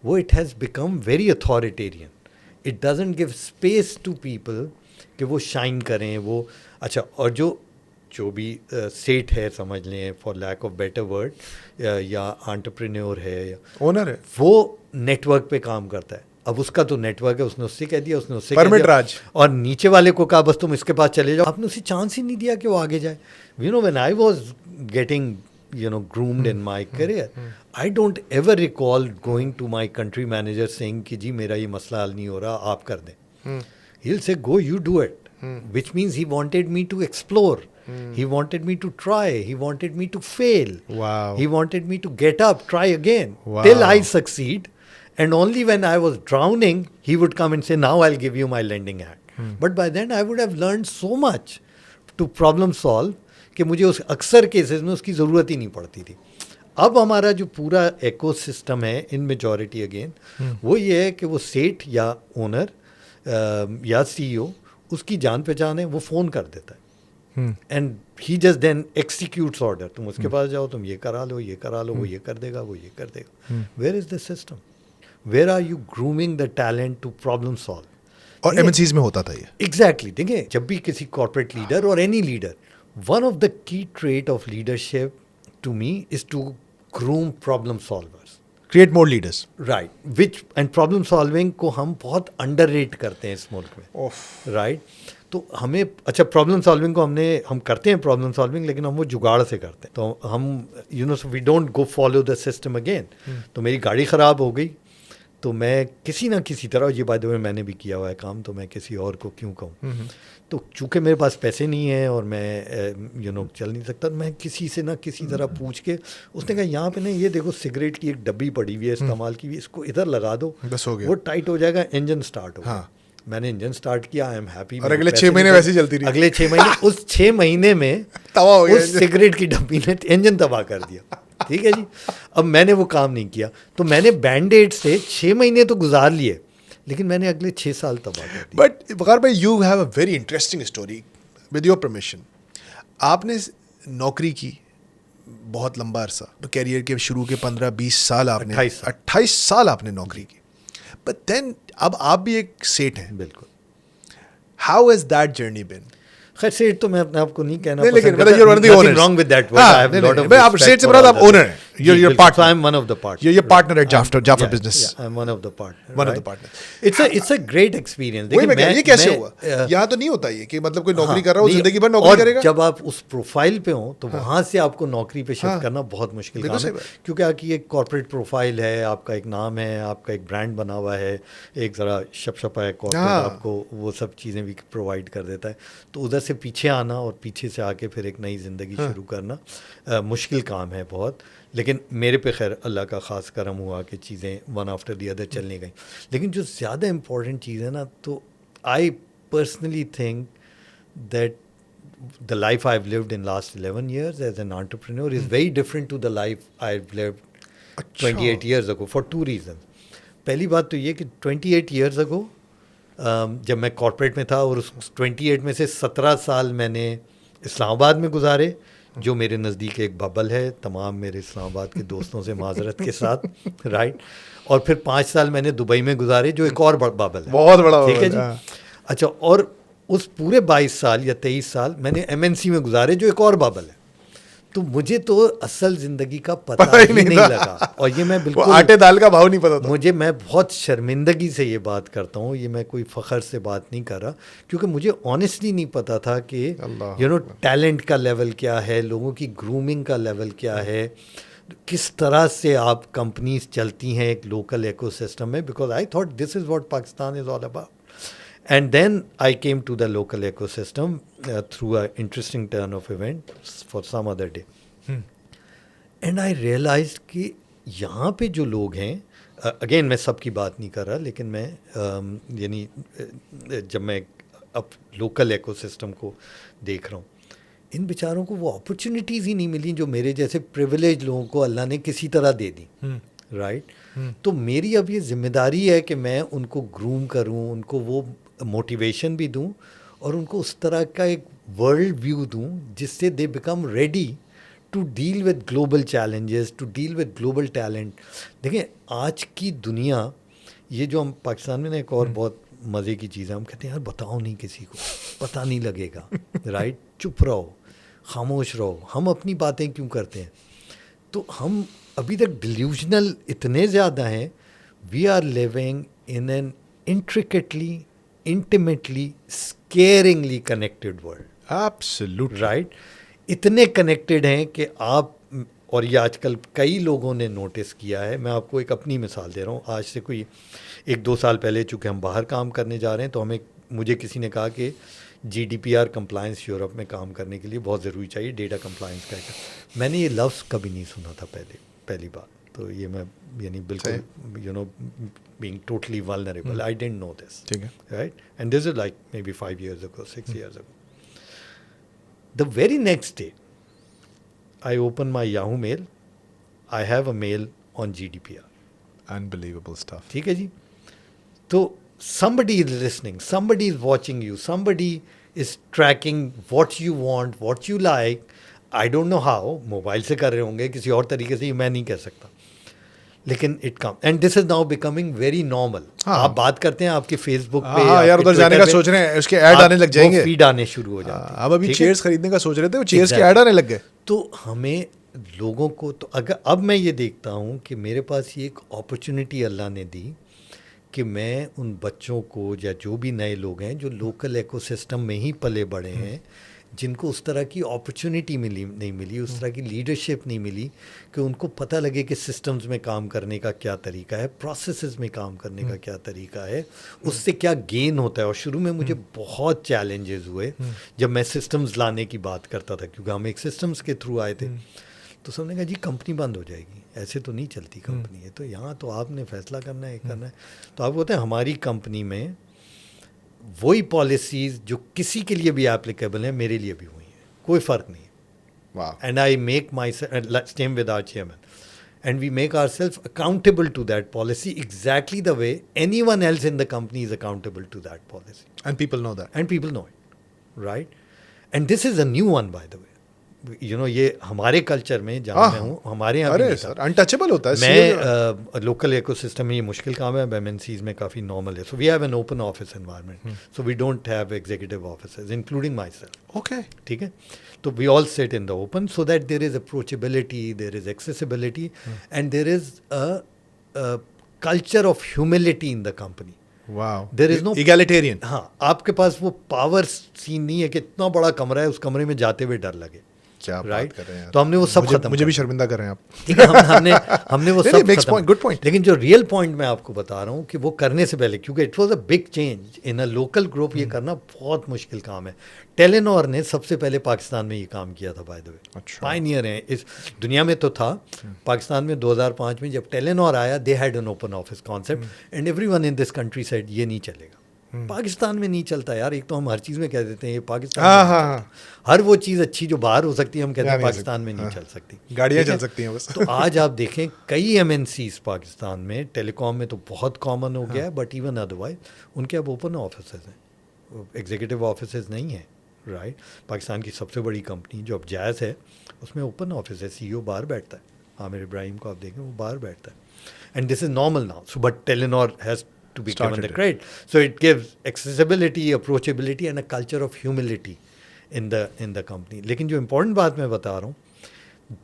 Speaker 2: وہ it has become very authoritarian. It doesn't give space to people کہ وہ شائن کریں. وہ اچھا, اور جو بھی سیٹ ہے سمجھ لیں for lack of better word, یا انٹرپرینیور ہے یا
Speaker 1: اونر ہے,
Speaker 2: وہ نیٹ ورک پہ کام کرتا ہے. اب اس کا تو نیٹ ورک ہے, اس نے اس سے کہہ دیا, اس نے اس سے
Speaker 1: پرمٹ راج,
Speaker 2: اور نیچے والے کو کہا بس تم اس کے پاس چلے جاؤ. آپ نے اسے چانس ہی نہیں دیا کہ وہ آگے جائے. You know when I was getting groomed in my career, I don't ever recall going to my country manager saying کہ جی میرا یہ مسئلہ حل نہیں ہو رہا, آپ کر دیں. He'll say go, you do it, which means he wanted me to explore. He wanted me to try. He wanted me to fail.
Speaker 1: Wow.
Speaker 2: He wanted me to get up, try again,
Speaker 1: Wow.
Speaker 2: till I succeed. And only when I was drowning, he would come and say, now I'll give you my lending hand. But by then I would have learned so much to problem solve کہ مجھے اس اکثر کیسز میں اس کی ضرورت ہی نہیں پڑتی تھی. اب ہمارا جو پورا ایکو سسٹم ہے ان میجورٹی اگین وہ یہ ہے کہ وہ سیٹ یا اونر یا سی ای او اس کی جان پہچان ہے, وہ فون کر دیتا ہے and he just then executes order. تم اس کے پاس جاؤ, تم یہ کرا لو, یہ کرا لو, وہ یہ کر دے گا, وہ یہ کر دے گا. Where is the system? Where are you grooming the talent to problem solve?
Speaker 1: اور ایم این سیز میں ہوتا تھا یہ.
Speaker 2: ایگزیکٹلی. دیکھیں جب بھی کسی کارپوریٹ لیڈر اور any leader, one of the key trait of leadership to me is to groom problem solvers,
Speaker 1: create more leaders,
Speaker 2: right, which and problem solving کو ہم بہت انڈر ریٹ کرتے ہیں اس ملک میں, رائٹ. تو ہمیں اچھا پرابلم سالونگ کو ہم کرتے ہیں پرابلم سالونگ, لیکن ہم وہ جگاڑ سے کرتے ہیں. تو ہم we don't go follow the system again. تو میری گاڑی خراب ہو گئی تو میں کسی نہ کسی طرح, یہ بائی دا وے میں نے بھی کیا ہوا ہے کام, تو میں کسی اور کو کیوں کہوں. تو چونکہ میرے پاس پیسے نہیں ہیں اور میں چل نہیں سکتا, میں کسی سے نہ کسی طرح پوچھ کے, اس نے کہا یہاں پہ نا یہ دیکھو سگریٹ کی ایک ڈبی پڑی ہوئی ہے استعمال کی ہوئی, اس کو ادھر لگا دو,
Speaker 1: بس ہو گیا,
Speaker 2: وہ ٹائٹ ہو جائے گا, انجن اسٹارٹ ہوگا. میں نے انجن اسٹارٹ کیا, آئی ایم ہیپی.
Speaker 1: اور اگلے 6 مہینے ویسے چلتی رہی.
Speaker 2: اگلے 6 مہینے اس 6 مہینے میں
Speaker 1: تباہ ہو گیا,
Speaker 2: سگریٹ کی ڈبی نے انجن تباہ کر دیا. ٹھیک ہے جی. اب میں نے وہ کام نہیں کیا, تو میں نے بینڈ ایڈ سے 6 مہینے تو گزار لیے, لیکن میں نے اگلے 6 سال تباہ کر دیا.
Speaker 1: بٹ وقار بھائی, you have a very interesting story with your permission. آپ نے نوکری کی بہت لمبا عرصہ, کیریئر کے شروع کے 15-20 سال آپ نے, 28 سال آپ نے نوکری کی. بٹ دین اب آپ بھی ایک سیٹ ہیں.
Speaker 2: بالکل.
Speaker 1: ہاؤ ہیز دیٹ جرنی بین؟
Speaker 2: خیر سیٹ تو میں اپنے آپ کو نہیں کہنا
Speaker 1: لیکن
Speaker 2: رانگ ود دیٹ ورڈ.
Speaker 1: آپ سیٹ سے مراد آپ اونر ہیں. You're partner.
Speaker 2: I'm one of the partners.
Speaker 1: You're partner at Jaffa Business.
Speaker 2: Yeah, I'm one of the partners.
Speaker 1: One of the partners.
Speaker 2: It's a great experience.
Speaker 1: وہی میں کہہ رہا ہوں, یہ کیسے ہوا؟ یہاں تو نہیں ہوتا یہ کہ مطلب کوئی نوکری کر رہا ہو زندگی بھر نوکری کرے گا.
Speaker 2: جب آپ اس پروفائل پہ ہوں تو وہاں سے آپ کو نوکری پہ شفٹ کرنا بہت مشکل کام ہے, کیونکہ آپ کی ایک کارپوریٹ پروفائل ہے, آپ کا ایک نام ہے, آپ کا ایک برانڈ بنا ہوا ہے, ایک ذرا شپ ہے کارپوریٹ, آپ کو وہ سب چیزیں بھی پرووائڈ کر دیتا ہے. تو ادھر سے پیچھے آنا اور پیچھے سے آ کے پھر ایک نئی زندگی شروع کرنا مشکل کام ہے بہت. لیکن میرے پہ خیر اللہ کا خاص کرم ہوا کہ چیزیں ون آفٹر دی ادر چلنے گئیں. لیکن جو زیادہ امپورٹنٹ چیز ہے نا, تو I personally think that the life I've lived in last 11 years as an entrepreneur is very different to the life I've lived 28 years ago for 2 reasons. پہلی بات تو یہ کہ 28 years ago جب میں کارپوریٹ میں تھا, اور اس 28 میں سے 17 سال میں نے اسلام آباد میں گزارے, جو میرے نزدیک ایک ببل ہے تمام میرے اسلام آباد کے دوستوں سے معذرت کے ساتھ, رائٹ. اور پھر 5 سال میں نے دبئی میں گزارے, جو ایک اور ببل ہے,
Speaker 1: بہت بڑا.
Speaker 2: ٹھیک ہے جی. اچھا, اور اس پورے 22 سال یا 23 سال میں نے ایم این سی میں گزارے, جو ایک اور ببل ہے. تو مجھے تو اصل زندگی کا پتہ ہی نہیں لگا, اور یہ میں بالکل
Speaker 1: آٹے دال کا بھاؤ نہیں پتا تھا.
Speaker 2: میں بہت شرمندگی سے یہ بات کرتا ہوں, یہ میں کوئی فخر سے بات نہیں کر رہا, کیونکہ مجھے آنیسٹلی نہیں پتا تھا کہ ٹیلنٹ کا لیول کیا ہے, لوگوں کی گرومنگ کا لیول کیا ہے, کس طرح سے آپ کمپنیز چلتی ہیں ایک لوکل ایکو سسٹم میں. Because I thought this is what Pakistan is all about. And then I came to the local ecosystem through an interesting turn of event for some other day. And I realized کہ یہاں پہ جو لوگ ہیں, اگین میں سب کی بات نہیں کر رہا, لیکن میں یعنی جب میں اب لوکل ایکو سسٹم کو دیکھ رہا ہوں, ان بیچاروں کو وہ اپرچونیٹیز ہی نہیں ملی جو میرے جیسے پریویلیج لوگوں کو اللہ نے کسی طرح دے دی, رائٹ. تو میری اب یہ ذمہ داری ہے کہ میں ان کو گروم کروں, ان کو وہ موٹیویشن بھی دوں, اور ان کو اس طرح کا ایک ورلڈ ویو دوں جس سے they become ready to deal with global challenges, to deal with global talent. دیکھیں آج کی دنیا, یہ جو ہم پاکستان میں نا ایک اور بہت مزے کی چیز ہے, ہم کہتے ہیں یار بتاؤ نہیں کسی کو, پتہ نہیں لگے گا, رائٹ, چپ رہو, خاموش رہو. ہم اپنی باتیں کیوں کرتے ہیں؟ تو ہم ابھی تک ڈیلیوژنل اتنے زیادہ ہیں. We are living in an intricately, intimately, scaringly connected world.
Speaker 1: Absolutely.
Speaker 2: Right, اتنے کنیکٹڈ ہیں کہ آپ, اور یہ آج کل کئی لوگوں نے نوٹس کیا ہے. میں آپ کو ایک اپنی مثال دے رہا ہوں. آج سے کوئی 1-2 سال پہلے, چونکہ ہم باہر کام کرنے جا رہے ہیں, تو مجھے کسی نے کہا کہ GDPR کمپلائنس یورپ میں کام کرنے کے لیے بہت ضروری چاہیے, ڈیٹا کمپلائنس کا. میں نے یہ لفظ کبھی نہیں سنا تھا پہلی بار. تو یہ میں یعنی بالکل being totally vulnerable, I didn't know this.
Speaker 1: ٹھیک ہے.
Speaker 2: Right? And this is like maybe 5 years ago, 6 years ago. The very next day, I open my Yahoo mail. I have a mail on GDPR.
Speaker 1: Unbelievable stuff.
Speaker 2: ٹھیک ہے جی. تو somebody is listening, somebody is watching you, somebody is tracking what you want, what you like. I don't know how. Mobile سے کر رہے ہوں گے, کسی اور طریقے سے, یہ میں نہیں کہہ سکتا. لیکن it come, and this is now becoming very normal. آپ بات کرتے ہیں آپ کے فیس بک پہ,
Speaker 1: یار ادھر جانے کا سوچ رہے ہیں, اس کے ایڈ آنے لگ جائیں گے,
Speaker 2: فیڈ آنے شروع ہو جاتے ہیں.
Speaker 1: اب ابھی چیئرز خریدنے کا سوچ رہے تھے, وہ چیئرز کے ایڈ آنے لگ گئے.
Speaker 2: تو ہمیں لوگوں کو, تو اگر اب میں یہ دیکھتا ہوں کہ میرے پاس یہ ایک اپرچونٹی اللہ نے دی کہ میں ان بچوں کو, یا جو بھی نئے لوگ ہیں جو لوکل ایکو سسٹم میں ہی پلے بڑے ہیں, جن کو اس طرح کی اپرچونٹی نہیں ملی, اس طرح کی لیڈرشپ نہیں ملی کہ ان کو پتہ لگے کہ سسٹمز میں کام کرنے کا کیا طریقہ ہے, پروسیسز میں کام کرنے کا کیا طریقہ ہے, اس سے کیا گین ہوتا ہے. اور شروع میں مجھے بہت چیلنجز ہوئے جب میں سسٹمز لانے کی بات کرتا تھا, کیونکہ ہم ایک سسٹمز کے تھرو آئے تھے. تو سب نے کہا جی کمپنی بند ہو جائے گی, ایسے تو نہیں چلتی کمپنی ہے, تو یہاں تو آپ نے فیصلہ کرنا ہے, یہ کرنا ہے. تو آپ بولتے ہیں ہماری کمپنی میں وہی پالیسیز جو کسی کے لیے بھی اپلیکیبل ہیں, میرے لیے بھی ہوئی ہیں, کوئی فرق نہیں. And I make my same with our chairman, and we make our self accountable to that policy exactly the way any one else in the company is accountable to that policy.
Speaker 1: And people know that.
Speaker 2: And people know it, right. And this is a new one by the way. یہ ہمارے کلچر میں جہاں میں ہوں, ہمارے یہاں
Speaker 1: انٹچبل ہوتا ہے.
Speaker 2: میں لوکل ایکو سسٹم میں یہ مشکل کام ہے, MNCs میں کافی نارمل ہے. So we have an open office environment, so we don't have executive offices including my self.
Speaker 1: Okay,
Speaker 2: ٹھیک ہے. تو we all sit in the open so that there is approachability, there is accessibility, and there is a culture of humility in the company.
Speaker 1: Wow,
Speaker 2: there is no
Speaker 1: egalitarian.
Speaker 2: ہاں, آپ کے پاس وہ پاور سین نہیں ہے کہ اتنا بڑا کمرہ ہے, اس کمرے میں جاتے ہوئے ڈر لگے.
Speaker 1: کیا بات کر رہے ہیں,
Speaker 2: تو ہم نے وہ سب ختم,
Speaker 1: مجھے بھی شرمندہ کر رہے ہیں آپ.
Speaker 2: ٹھیک ہے, ہم نے وہ سب ختم.
Speaker 1: Good point.
Speaker 2: لیکن جو ریئل پوائنٹ میں آپ کو بتا رہا ہوں کہ وہ کرنے سے پہلے, کیونکہ it was a big change in a local group, یہ کرنا بہت مشکل کام ہے. ٹیلینور نے سب سے پہلے پاکستان میں یہ کام کیا تھا, بائی دا وے. پائنیئر ہیں اس دنیا میں, تو تھا پاکستان میں 2005 میں جب ٹیلینور آیا, they had an open office concept, and everyone in this country said یہ نہیں چلے گا, پاکستان میں نہیں چلتا یار. ایک تو ہم ہر چیز میں کہہ دیتے ہیں یہ پاکستان, ہر وہ چیز اچھی جو باہر ہو سکتی ہے ہم کہتے ہیں پاکستان میں نہیں چل سکتی,
Speaker 1: گاڑیاں چل سکتی ہیں بس.
Speaker 2: تو آج آپ دیکھیں کئی MNCs پاکستان میں, ٹیلی کام میں تو بہت کامن ہو گیا ہے, بٹ ایون ادروائز ان کے اب اوپن آفیسز ہیں, ایگزیکٹو آفیسز نہیں ہیں, رائٹ. پاکستان کی سب سے بڑی کمپنی جو اب جائز ہے, اس میں اوپن آفس ہے, CEO باہر بیٹھتا ہے. عامر ابراہیم کو آپ دیکھیں وہ باہر بیٹھتا ہے, and this is normal now. So but Telenor has to be given the credit. So it gives accessibility, approachability and a culture of humility in the company. لیکن جو important بات میں بتا رہا ہوں,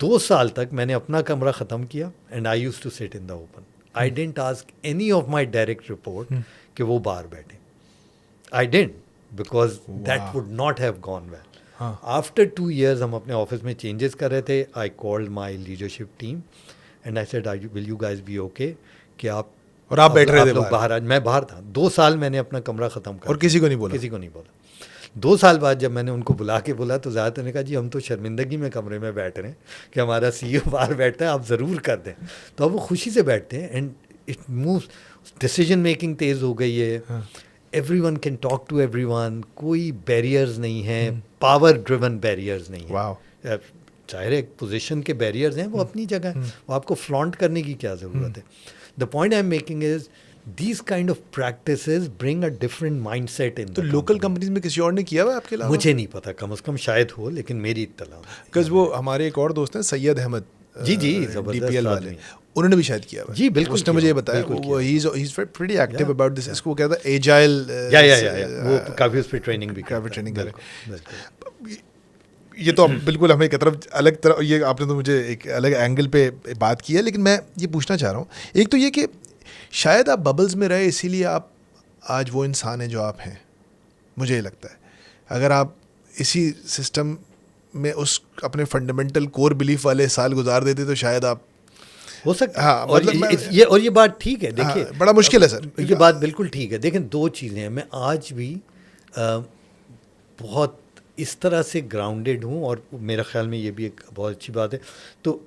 Speaker 2: 2 سال تک میں نے اپنا کمرہ ختم کیا, and I used to sit in the open. I didn't ask any of my direct report کہ وہ باہر بیٹھیں. I didn't, because that would not have gone well. After 2 years ہم اپنے آفس میں چینجز کر رہے تھے. I called my leadership team and I said, will you guys be okay کہ آپ,
Speaker 1: اور آپ بیٹھ رہے تھے
Speaker 2: باہر. میں باہر تھا 2 سال, میں نے اپنا کمرہ ختم کر,
Speaker 1: اور کسی کو نہیں بولا.
Speaker 2: 2 سال بعد جب میں نے ان کو بلا کے بولا, تو زیادہ تر نے کہا جی ہم تو شرمندگی میں کمرے میں بیٹھ رہے ہیں کہ ہمارا CEO باہر بیٹھتا ہے, آپ ضرور کر دیں. تو اب وہ خوشی سے بیٹھتے ہیں, and it moves, decision making تیز ہو گئی ہے. Everyone can talk to everyone, کوئی بیریئرز نہیں ہیں, پاور ڈریون بیریئرز نہیں ہیں. ظاہر ایک پوزیشن کے بیریئرز ہیں, وہ اپنی جگہ ہیں, وہ آپ کو فلانٹ کرنے کی کیا ضرورت ہے. The point I'm making is these kind of practices bring a different mindset in
Speaker 1: تو
Speaker 2: the
Speaker 1: لوکل
Speaker 2: company.
Speaker 1: کمپنیز میں کسی اور نے کیا ہوا ہے آپ کے علاوہ؟
Speaker 2: مجھے نہیں پتا، کم از کم شاید ہو، لیکن میری اطلاع
Speaker 1: بکاز وہ ہمارے ایک اور دوست ہیں سید احمد
Speaker 2: جی جی
Speaker 1: ڈی
Speaker 2: زبردست
Speaker 1: پی ایل والے،
Speaker 2: آدمی.
Speaker 1: انہوں نے بھی شاید کیا ہوا ہے.
Speaker 2: جی بالکل
Speaker 1: اس نے مجھے یہ
Speaker 2: کیا،
Speaker 1: بتایا
Speaker 2: بالکل
Speaker 1: وہ
Speaker 2: کیا.
Speaker 1: He is pretty active
Speaker 2: Yeah.
Speaker 1: About this. اس کو کہتا ہے ایجائل
Speaker 2: یا وہ کافی اس پہ ٹریننگ بھی
Speaker 1: کافی
Speaker 2: کرتا ہے.
Speaker 1: ٹریننگ کرے.
Speaker 2: بالکل.
Speaker 1: یہ تو بالکل ہمیں ایک طرف الگ طرف، یہ آپ نے تو مجھے ایک الگ اینگل پہ بات کی ہے، لیکن میں یہ پوچھنا چاہ رہا ہوں ایک تو یہ کہ شاید آپ ببلز میں رہے اسی لیے آپ آج وہ انسان ہیں جو آپ ہیں. مجھے یہ لگتا ہے اگر آپ اسی سسٹم میں اس اپنے فنڈامنٹل کور بلیف والے سال گزار دیتے تو شاید آپ
Speaker 2: ہو سکتا ہے.
Speaker 1: ہاں،
Speaker 2: اور
Speaker 1: مطلب
Speaker 2: یہ بات ٹھیک ہے. دیکھیے
Speaker 1: بڑا مشکل ہے سر.
Speaker 2: یہ بات بالکل ٹھیک ہے. دیکھیں دو چیزیں ہیں. میں آج بھی بہت اس طرح سے گراؤنڈیڈ ہوں، اور میرا خیال میں یہ بھی ایک بہت اچھی بات ہے. تو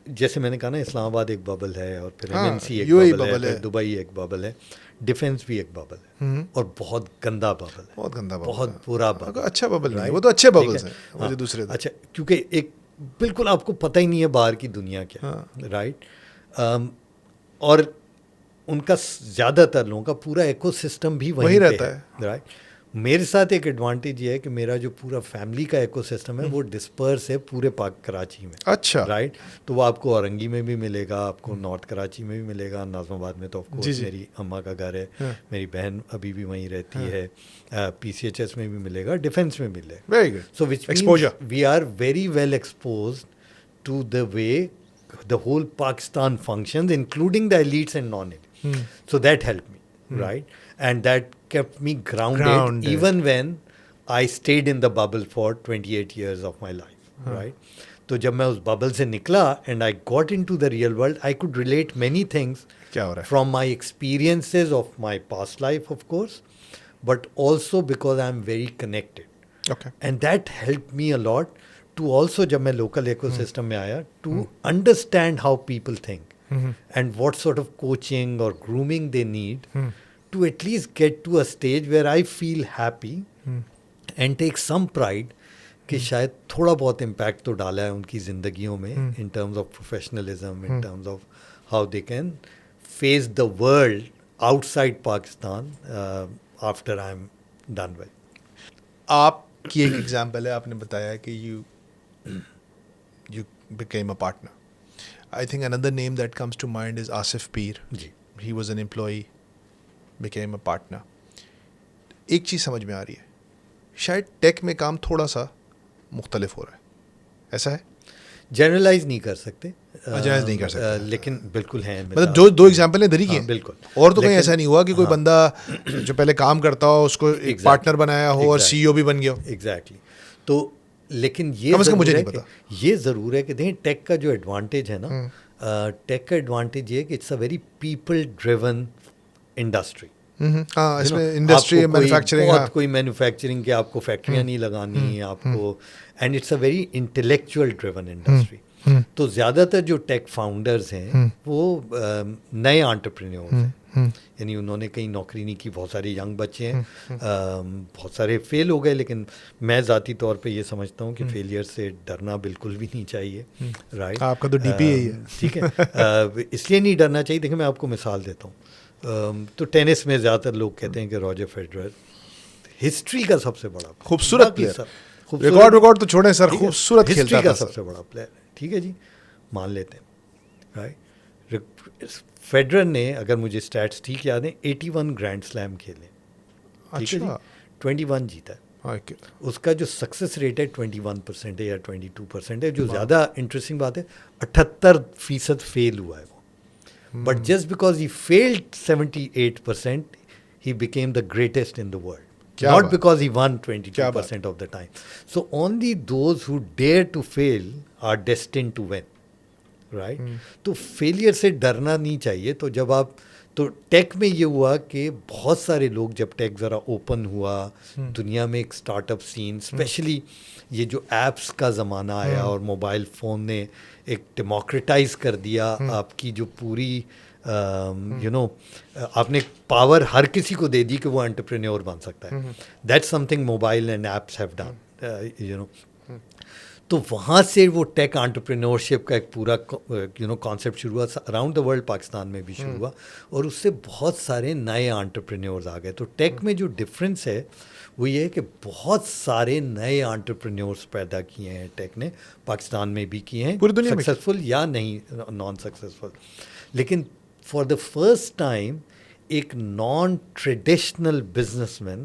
Speaker 2: جیسے میں نے کہا نا، اسلام آباد ایک ببل ہے، اور پھر ایم این سی ایک ببل ہے، پھر دبئی ایک ببل ہے، ڈیفینس بھی ایک ببل ہے، اور بہت گندا ببل ہے،
Speaker 1: بہت گندا ببل،
Speaker 2: بہت برا ببل.
Speaker 1: اچھا ببل نہیں، وہ تو اچھے ببلز ہیں مجھے دوسرے.
Speaker 2: اچھا، کیونکہ ایک بالکل آپ کو پتہ ہی نہیں ہے باہر کی دنیا کیا، رائٹ. اور ان کا زیادہ تر لوگوں کا پورا ایکو سسٹم بھی وہیں رہتا ہے، رائٹ. میرے ساتھ ایک ایڈوانٹیج یہ ہے کہ میرا جو پورا فیملی کا ایکو سسٹم ہے وہ ڈسپرس ہے پورے پاک کراچی میں.
Speaker 1: اچھا،
Speaker 2: رائٹ. تو وہ آپ کو اورنگی میں بھی ملے گا، آپ کو نارتھ کراچی میں بھی ملے گا، ناظم آباد میں تو آف کورس میری اماں کا گھر ہے، میری بہن ابھی بھی وہیں رہتی ہے، پی سی ایچ ایس میں بھی ملے گا، ڈیفینس میں ملے گا.
Speaker 1: Very good.
Speaker 2: So which means we are very well exposed to the way the whole Pakistan functions, including the elites and non-elites. So that helped me, right? And that kept me grounded even when I stayed in the bubble for 28 years of my life, right? تو جب میں اس ببل سے نکلا and I got into the real world, I could relate many things from my experiences of my past life, of course, but also because I'm very connected.
Speaker 1: Okay.
Speaker 2: And that helped me a lot to also, جب میں local ecosystem میں آیا, to understand how people think and what sort of coaching or grooming they need to at least get to a stage where I feel happy and take some pride کہ شاید تھوڑا بہت امپیکٹ تو ڈالا ہے ان کی زندگیوں میں in terms of professionalism, in terms of how they can face the world outside Pakistan after I'm done with.
Speaker 1: آپ کی ایک ایگزامپل ہے، آپ نے بتایا کہ you became a partner. I think another name that comes to mind is Asif Peer.
Speaker 2: G.
Speaker 1: He was an employee, became a partner. ایک چیز سمجھ میں آ رہی ہے، شاید ٹیک میں کام تھوڑا سا مختلف ہو رہا ہے، ایسا ہے؟
Speaker 2: جنرلائز نہیں کر سکتے،
Speaker 1: جنرلائز نہیں کر سکتے،
Speaker 2: لیکن بالکل ہیں.
Speaker 1: مطلب دو ایگزامپل نے دری کی ہیں
Speaker 2: بالکل.
Speaker 1: اور تو کہیں ایسا نہیں ہوا کہ کوئی بندہ جو پہلے کام کرتا ہو اس کو ایک پارٹنر بنایا ہو اور سی او بھی بن گیا ہو.
Speaker 2: ایگزیکٹلی. تو لیکن یہ
Speaker 1: مجھے نہیں پتا،
Speaker 2: یہ ضرور ہے کہ دیکھیں ٹیک کا جو ایڈوانٹیج ہے نا، ٹیک کا ایڈوانٹیج یہ ہے کہ it's a very people driven industry.
Speaker 1: ہاں، اس میں انڈسٹری مینوفیکچرنگ،
Speaker 2: بہت کوئی مینوفیکچرنگ کے آپ کو فیکٹریاں نہیں لگانی آپ کو، and it's a very intellectual driven industry. تو زیادہ تر جو ٹیک فاؤنڈرز ہیں وہ نئے انٹرپرینیورز ہیں، یعنی انہوں نے کہیں نوکری نہیں کی. بہت سارے ینگ بچے ہیں، بہت سارے فیل ہو گئے، لیکن میں ذاتی طور پہ یہ سمجھتا ہوں کہ فیلئر سے ڈرنا بالکل بھی نہیں چاہیے، رائٹ.
Speaker 1: آپ کا تو ڈی پی ہے،
Speaker 2: ٹھیک ہے. اس لیے نہیں ڈرنا چاہیے. دیکھیں میں آپ کو مثال دیتا ہوں. تو ٹینس میں زیادہ تر لوگ کہتے ہیں کہ راجر فیڈرر ہسٹری کا سب سے بڑا
Speaker 1: خوبصورت پلیئر، ریکارڈ تو چھوڑیں سر، خوبصورت
Speaker 2: ہسٹری کا سب سے بڑا پلیئر، ٹھیک ہے جی، مان لیتے ہیں، رائٹ. فیڈرر نے، اگر مجھے اسٹیٹس ٹھیک یاد ہیں، 81 گرینڈ سلیم کھیلے، ٹھیک ہے جی، 21 جیتا ہے. اس کا جو سکسیس ریٹ ہے 21% ہے یا 22% ہے. جو زیادہ انٹرسٹنگ بات ہے 78% فیل ہوا ہے وہ. But just because he failed 78%, he became the greatest in the world. Not because he won 22% of the time. So only those who dare to fail are destined to win. Right? تو فیلئر سے ڈرنا نہیں چاہیے. تو جب آپ، تو ٹیک میں یہ ہوا کہ بہت سارے لوگ جب ٹیک ذرا اوپن ہوا دنیا میں، ایک اسٹارٹ اپ سین، اسپیشلی یہ جو ایپس کا زمانہ آیا اور موبائل فون نے ایک ڈیموکریٹائز کر دیا آپ کی جو پوری آپ نے پاور ہر کسی کو دے دی کہ وہ انٹرپرینیور بن سکتا ہے. That some thing mobile and apps have done. تو وہاں سے وہ ٹیک انٹرپرینورشپ کا ایک پورا کانسیپٹ شروع ہوا اراؤنڈ دا ورلڈ، پاکستان میں بھی شروع ہوا، اور اس سے بہت سارے نئے انٹرپرینورز آ گئے. تو ٹیک میں جو ڈفرینس ہے وہ یہ ہے کہ بہت سارے نئے انٹرپرینورس پیدا کیے ہیں ٹیک نے، پاکستان میں بھی کیے ہیں،
Speaker 1: پوری دنیا میں
Speaker 2: سکسیزفل یا نہیں نان سکسیزفل. لیکن فار دا فرسٹ ٹائم ایک naan traditional business man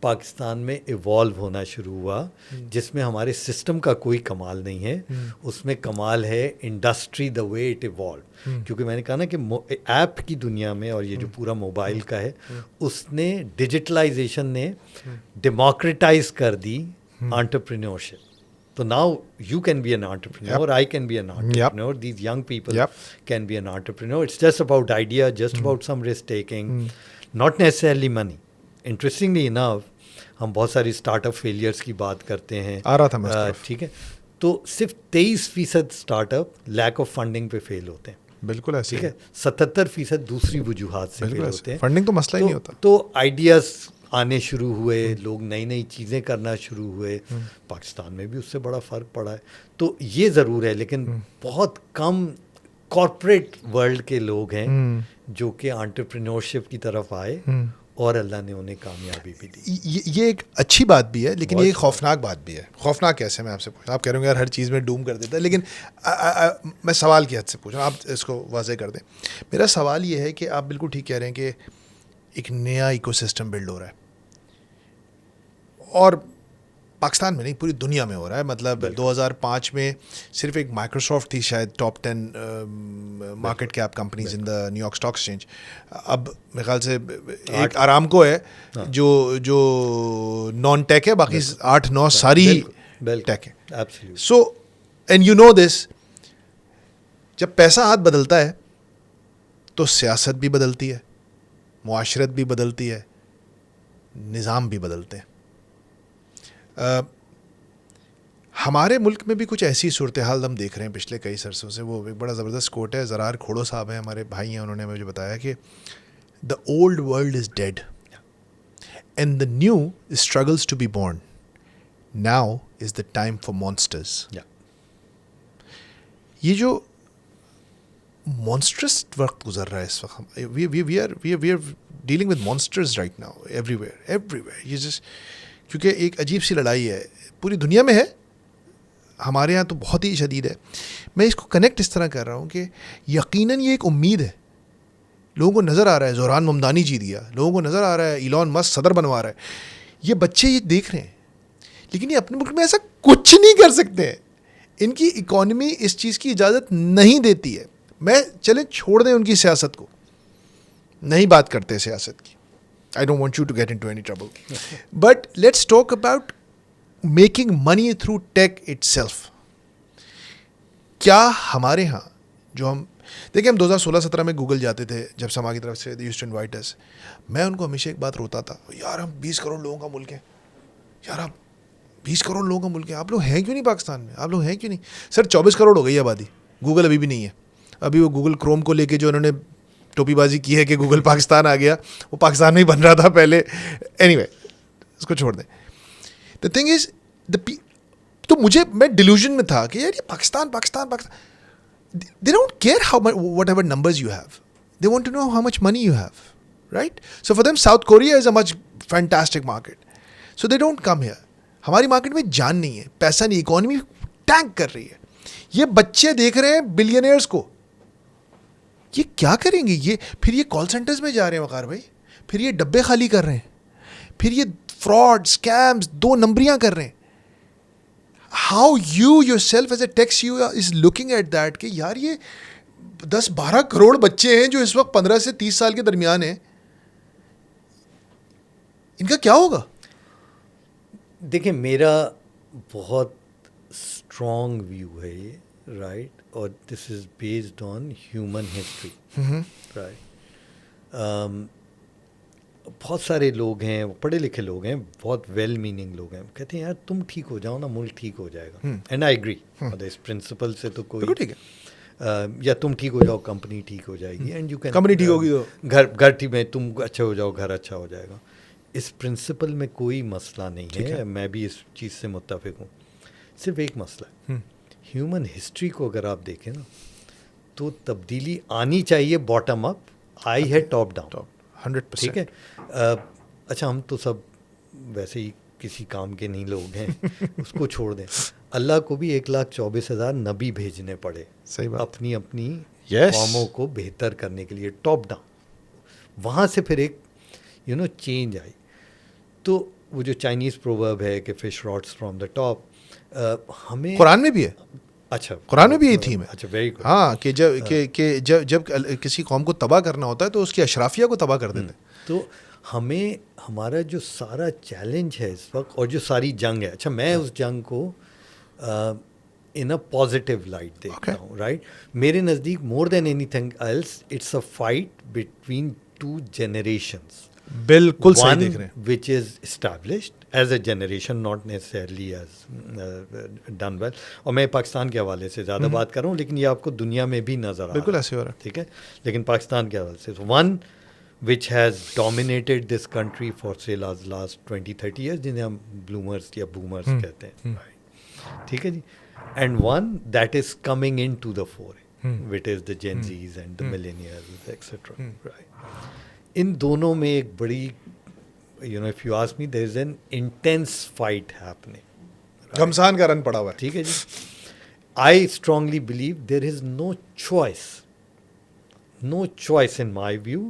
Speaker 2: Pakistan میں ایوالو ہونا شروع ہوا، جس میں ہمارے سسٹم کا کوئی کمال نہیں ہے، اس میں کمال ہے industry the way it evolve. کیونکہ میں نے کہا نا کہ ایپ کی دنیا میں، اور یہ جو پورا موبائل کا ہے، اس نے ڈیجیٹلائزیشن نے ڈیموکریٹائز کر دی انٹرپرینورشپ. تو now you can be an entrepreneur, I can be an entrepreneur, these young people can be an entrepreneur. It's just about idea, just about some risk taking, not necessarily money. Interestingly enough, ہم بہت ساری اسٹارٹ اپ فیلئرس کی بات کرتے ہیں،
Speaker 1: آ رہا تھا
Speaker 2: ٹھیک ہے، تو صرف 23% start up lack of funding پہ فیل ہوتے ہیں.
Speaker 1: بالکل ایسے
Speaker 2: ٹھیک ہے، 77% دوسری وجوہات سے فیل ہوتے ہیں.
Speaker 1: فنڈنگ تو مسئلہ ہی نہیں ہوتا.
Speaker 2: تو آئیڈیاز آنے شروع ہوئے، لوگ نئی نئی چیزیں کرنا شروع ہوئے. پاکستان میں بھی اس سے بڑا فرق پڑا ہے. تو یہ ضرور ہے، لیکن بہت کم کارپوریٹ ورلڈ کے لوگ ہیں جو کہ انٹرپرینورشپ کی طرف آئے، اور اللہ نے انہیں کامیابی بھی دی.
Speaker 1: یہ ایک اچھی بات بھی ہے، لیکن یہ ایک خوفناک بات بھی ہے. خوفناک کیسے؟ میں آپ سے پوچھوں، آپ کہہ رہے ہوں یار ہر چیز میں ڈوم کر دیتا ہے، لیکن میں سوال کی حد سے پوچھ رہا ہوں، آپ اس کو واضح کر دیں. میرا سوال یہ ہے کہ آپ بالکل ٹھیک کہہ رہے ہیں کہ ایک نیا ایکو سسٹم بلڈ ہو رہا ہے، اور پاکستان میں نہیں پوری دنیا میں ہو رہا ہے. مطلب 2005 میں صرف ایک مائکروسافٹ تھی شاید top 10 market cap companies in the New York stock exchange. اب میرے خیال سے ایک آرامکو ہے جو نان ٹیک ہے، باقی 8-9 ساری ٹیک ہے. سو اینڈ یو نو دس، جب پیسہ ہاتھ بدلتا ہے تو سیاست بھی بدلتی ہے، معاشرت بھی بدلتی ہے، نظام بھی بدلتے ہیں. ہمارے ملک میں بھی کچھ ایسی صورتحال ہم دیکھ رہے ہیں پچھلے کئی عرصوں سے. وہ ایک بڑا زبردست کوٹ ہے، زرار کھوڑو صاحب ہیں، ہمارے بھائی ہیں، انہوں نے مجھے بتایا کہ the old world is dead and the new struggles to be born. Now is the time for monsters. یہ جو مانسٹرس وقت گزر رہا ہے اس وقت، we are dealing with monsters right now everywhere. یہ جسٹ کیونکہ ایک عجیب سی لڑائی ہے، پوری دنیا میں ہے، ہمارے ہاں تو بہت ہی شدید ہے. میں اس کو کنیکٹ اس طرح کر رہا ہوں کہ یقیناً یہ ایک امید ہے. لوگوں کو نظر آ رہا ہے زوران ممدانی جیت گیا، لوگوں کو نظر آ رہا ہے ایلون مسک صدر بنوا رہا ہے. یہ بچے یہ دیکھ رہے ہیں، لیکن یہ اپنے ملک میں ایسا کچھ نہیں کر سکتے ہیں. ان کی اکانومی اس چیز کی اجازت نہیں دیتی ہے. میں چلیں چھوڑ دیں ان کی سیاست کو، نہیں بات کرتے سیاست کی. I don't want you to get into any trouble. But let's talk about making money through tech itself. کیا ہمارے ہاں جو ہم دیکھیں، ہم 2016-17 میں گوگل جاتے تھے جب سما کی طرف سے they used to invite us. میں ان کو ہمیشہ ایک بات روتا تھا، یار ہم 20 کروڑ لوگوں کا ملک ہے، یار آپ 20 کروڑ لوگوں کا ملک ہے، آپ لوگ ہیں کیوں نہیں پاکستان میں؟ آپ لوگ ہیں کیوں نہیں؟ سر 24 کروڑ ہو گئی آبادی، گوگل ابھی بھی نہیں ہے. ابھی وہ گوگل کروم کو لے کے جو انہوں نے ٹوپی بازی کی ہے کہ گوگل پاکستان آ گیا، وہ پاکستان میں ہی بن رہا تھا پہلے. اینی وے اس کو چھوڑ دیں. دا تھنگ از تو میں ڈیلیوژن میں تھا کہ یار یہ Pakistan they don't care how what ever numbers you have, they want to know how much money you have, right? So for them South Korea is a much fantastic market, so they don't come here. ہماری مارکیٹ میں جان نہیں ہے، پیسہ نہیں، اکانومی ٹینک کر رہی ہے. یہ بچے دیکھ رہے ہیں بلینئرز کو، یہ کیا کریں گے؟ یہ پھر یہ کال سینٹرز میں جا رہے ہیں وقار بھائی، پھر یہ ڈبے خالی کر رہے ہیں، پھر یہ فراڈ اسکیمز 2 نمبریاں کر رہے ہیں. How you yourself as a tax you is looking at that کہ یار یہ 10-12 کروڑ بچے ہیں جو اس وقت 15 سے 30 سال کے درمیان ہیں، ان کا کیا ہوگا؟
Speaker 2: دیکھیں میرا بہت اسٹرانگ ویو ہے یہ، رائٹ، اور this is based on human history, right. بہت سارے لوگ ہیں، پڑھے لکھے لوگ ہیں، بہت ویل میننگ لوگ ہیں، کہتے ہیں یار تم ٹھیک ہو جاؤ نا ملک ٹھیک ہو جائے گا. اینڈ آئی ایگری اس پرنسپل سے تو کوئی
Speaker 1: ٹھیک ہے،
Speaker 2: یا تم ٹھیک ہو جاؤ کمپنی ٹھیک ہو جائے گی، اینڈ یو کین
Speaker 1: کمپنی ٹھیک ہوگی تو
Speaker 2: گھر ٹھیک میں تم اچھے ہو جاؤ گھر اچھا ہو جائے گا. اس پرنسپل میں کوئی مسئلہ نہیں ہے، میں بھی اس چیز سے متفق ہوں. صرف ایک مسئلہ ہے, ہیومن ہسٹری کو اگر آپ دیکھیں نا تو تبدیلی آنی چاہیے باٹم اپ, آئی ہے ٹاپ ڈاؤن.
Speaker 1: 100%.
Speaker 2: ٹھیک ہے, اچھا ہم تو سب ویسے ہی کسی کام کے نہیں لوگ ہیں, اس کو چھوڑ دیں. اللہ کو بھی 1,24,000 نبی بھیجنے پڑے
Speaker 1: صحیح بات.
Speaker 2: اپنی اپنی قوموں کو بہتر کرنے کے لیے, ٹاپ ڈاؤن. وہاں سے پھر ایک چینج آئی. تو وہ جو چائنیز پروورب ہے کہ fish rots from the top, ہمیں
Speaker 1: قرآن میں بھی ہے.
Speaker 2: اچھا,
Speaker 1: قرآن میں بھی یہ تھیم ہے.
Speaker 2: اچھا, ویری گڈ.
Speaker 1: ہاں, کہ جب کسی قوم کو تباہ کرنا ہوتا ہے تو اس کی اشرافیہ کو تباہ کر دیتے ہیں.
Speaker 2: تو ہمیں ہمارا جو سارا چیلنج ہے اس وقت اور جو ساری جنگ ہے, اچھا میں اس جنگ کو ان اے پازیٹیو لائٹ دیکھتا ہوں, رائٹ. میرے نزدیک more than anything else it's a fight between 2 generations.
Speaker 1: بالکل صحیح دیکھ رہے ہیں.
Speaker 2: Which is established as a generation, not necessarily as done well. اور میں پاکستان کے حوالے سے زیادہ بات کر رہا ہوں, لیکن یہ آپ کو دنیا میں بھی نظر آ رہا ہے.
Speaker 1: بالکل ایسے ہو رہا ہے.
Speaker 2: ٹھیک ہے, لیکن پاکستان کے حوالے سے one which has dominated this country for say last 20-30 years, جنہیں ہم bloomers یا boomers کہتے ہیں. ٹھیک ہے جی. And one that is coming into the fore, which is the Gen Zs and the millennials, etc. Right. ان دونوں میں ایک بڑی, if you ask me, there is an intense fight happening.
Speaker 1: گھمسان کا رن پڑا ہوا ہے.
Speaker 2: ٹھیک ہے جی. I strongly believe there is no choice in my view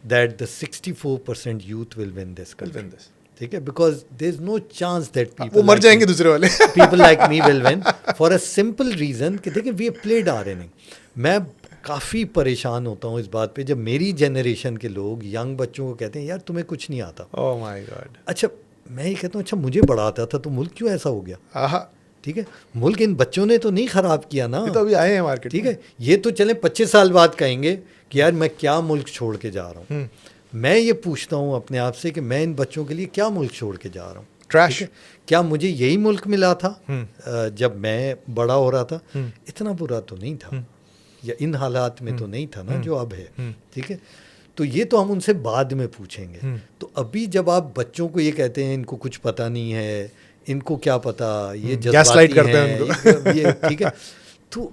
Speaker 2: that the 64% youth will win this country. ٹھیک ہے, because there is no chance that
Speaker 1: وہ مر جائیں گے دوسرے والے.
Speaker 2: people like me will win for a simple reason کہ دیکھیں we have played our inning. میں کافی پریشان ہوتا ہوں اس بات پہ جب میری جنریشن کے لوگ ینگ بچوں کو کہتے ہیں یار تمہیں کچھ نہیں آتا.
Speaker 1: Oh my God.
Speaker 2: اچھا میں یہ کہتا ہوں اچھا مجھے بڑا آتا تھا تو ملک کیوں ایسا ہو گیا؟ ٹھیک ہے, ملک ان بچوں نے تو نہیں خراب کیا نا.
Speaker 1: تو ابھی آئے ہیں مارکیٹ.
Speaker 2: ٹھیک ہے, یہ تو چلیں 25 سال بعد کہیں گے کہ یار میں کیا ملک چھوڑ کے جا رہا ہوں. میں یہ پوچھتا ہوں اپنے آپ سے کہ میں ان بچوں کے لیے کیا ملک چھوڑ کے جا رہا ہوں.
Speaker 1: ٹریش.
Speaker 2: کیا مجھے یہی ملک ملا تھا جب میں بڑا ہو رہا تھا؟ اتنا برا تو نہیں تھا, یا ان حالات میں تو نہیں تھا نا جو اب ہے. ٹھیک ہے, تو یہ تو ہم ان سے بعد میں پوچھیں گے. تو ابھی جب آپ بچوں کو یہ کہتے ہیں ان کو کچھ پتہ نہیں ہے, ان کو کیا پتہ, یہ جذباتی ہیں, یہ ٹھیک ہے, تو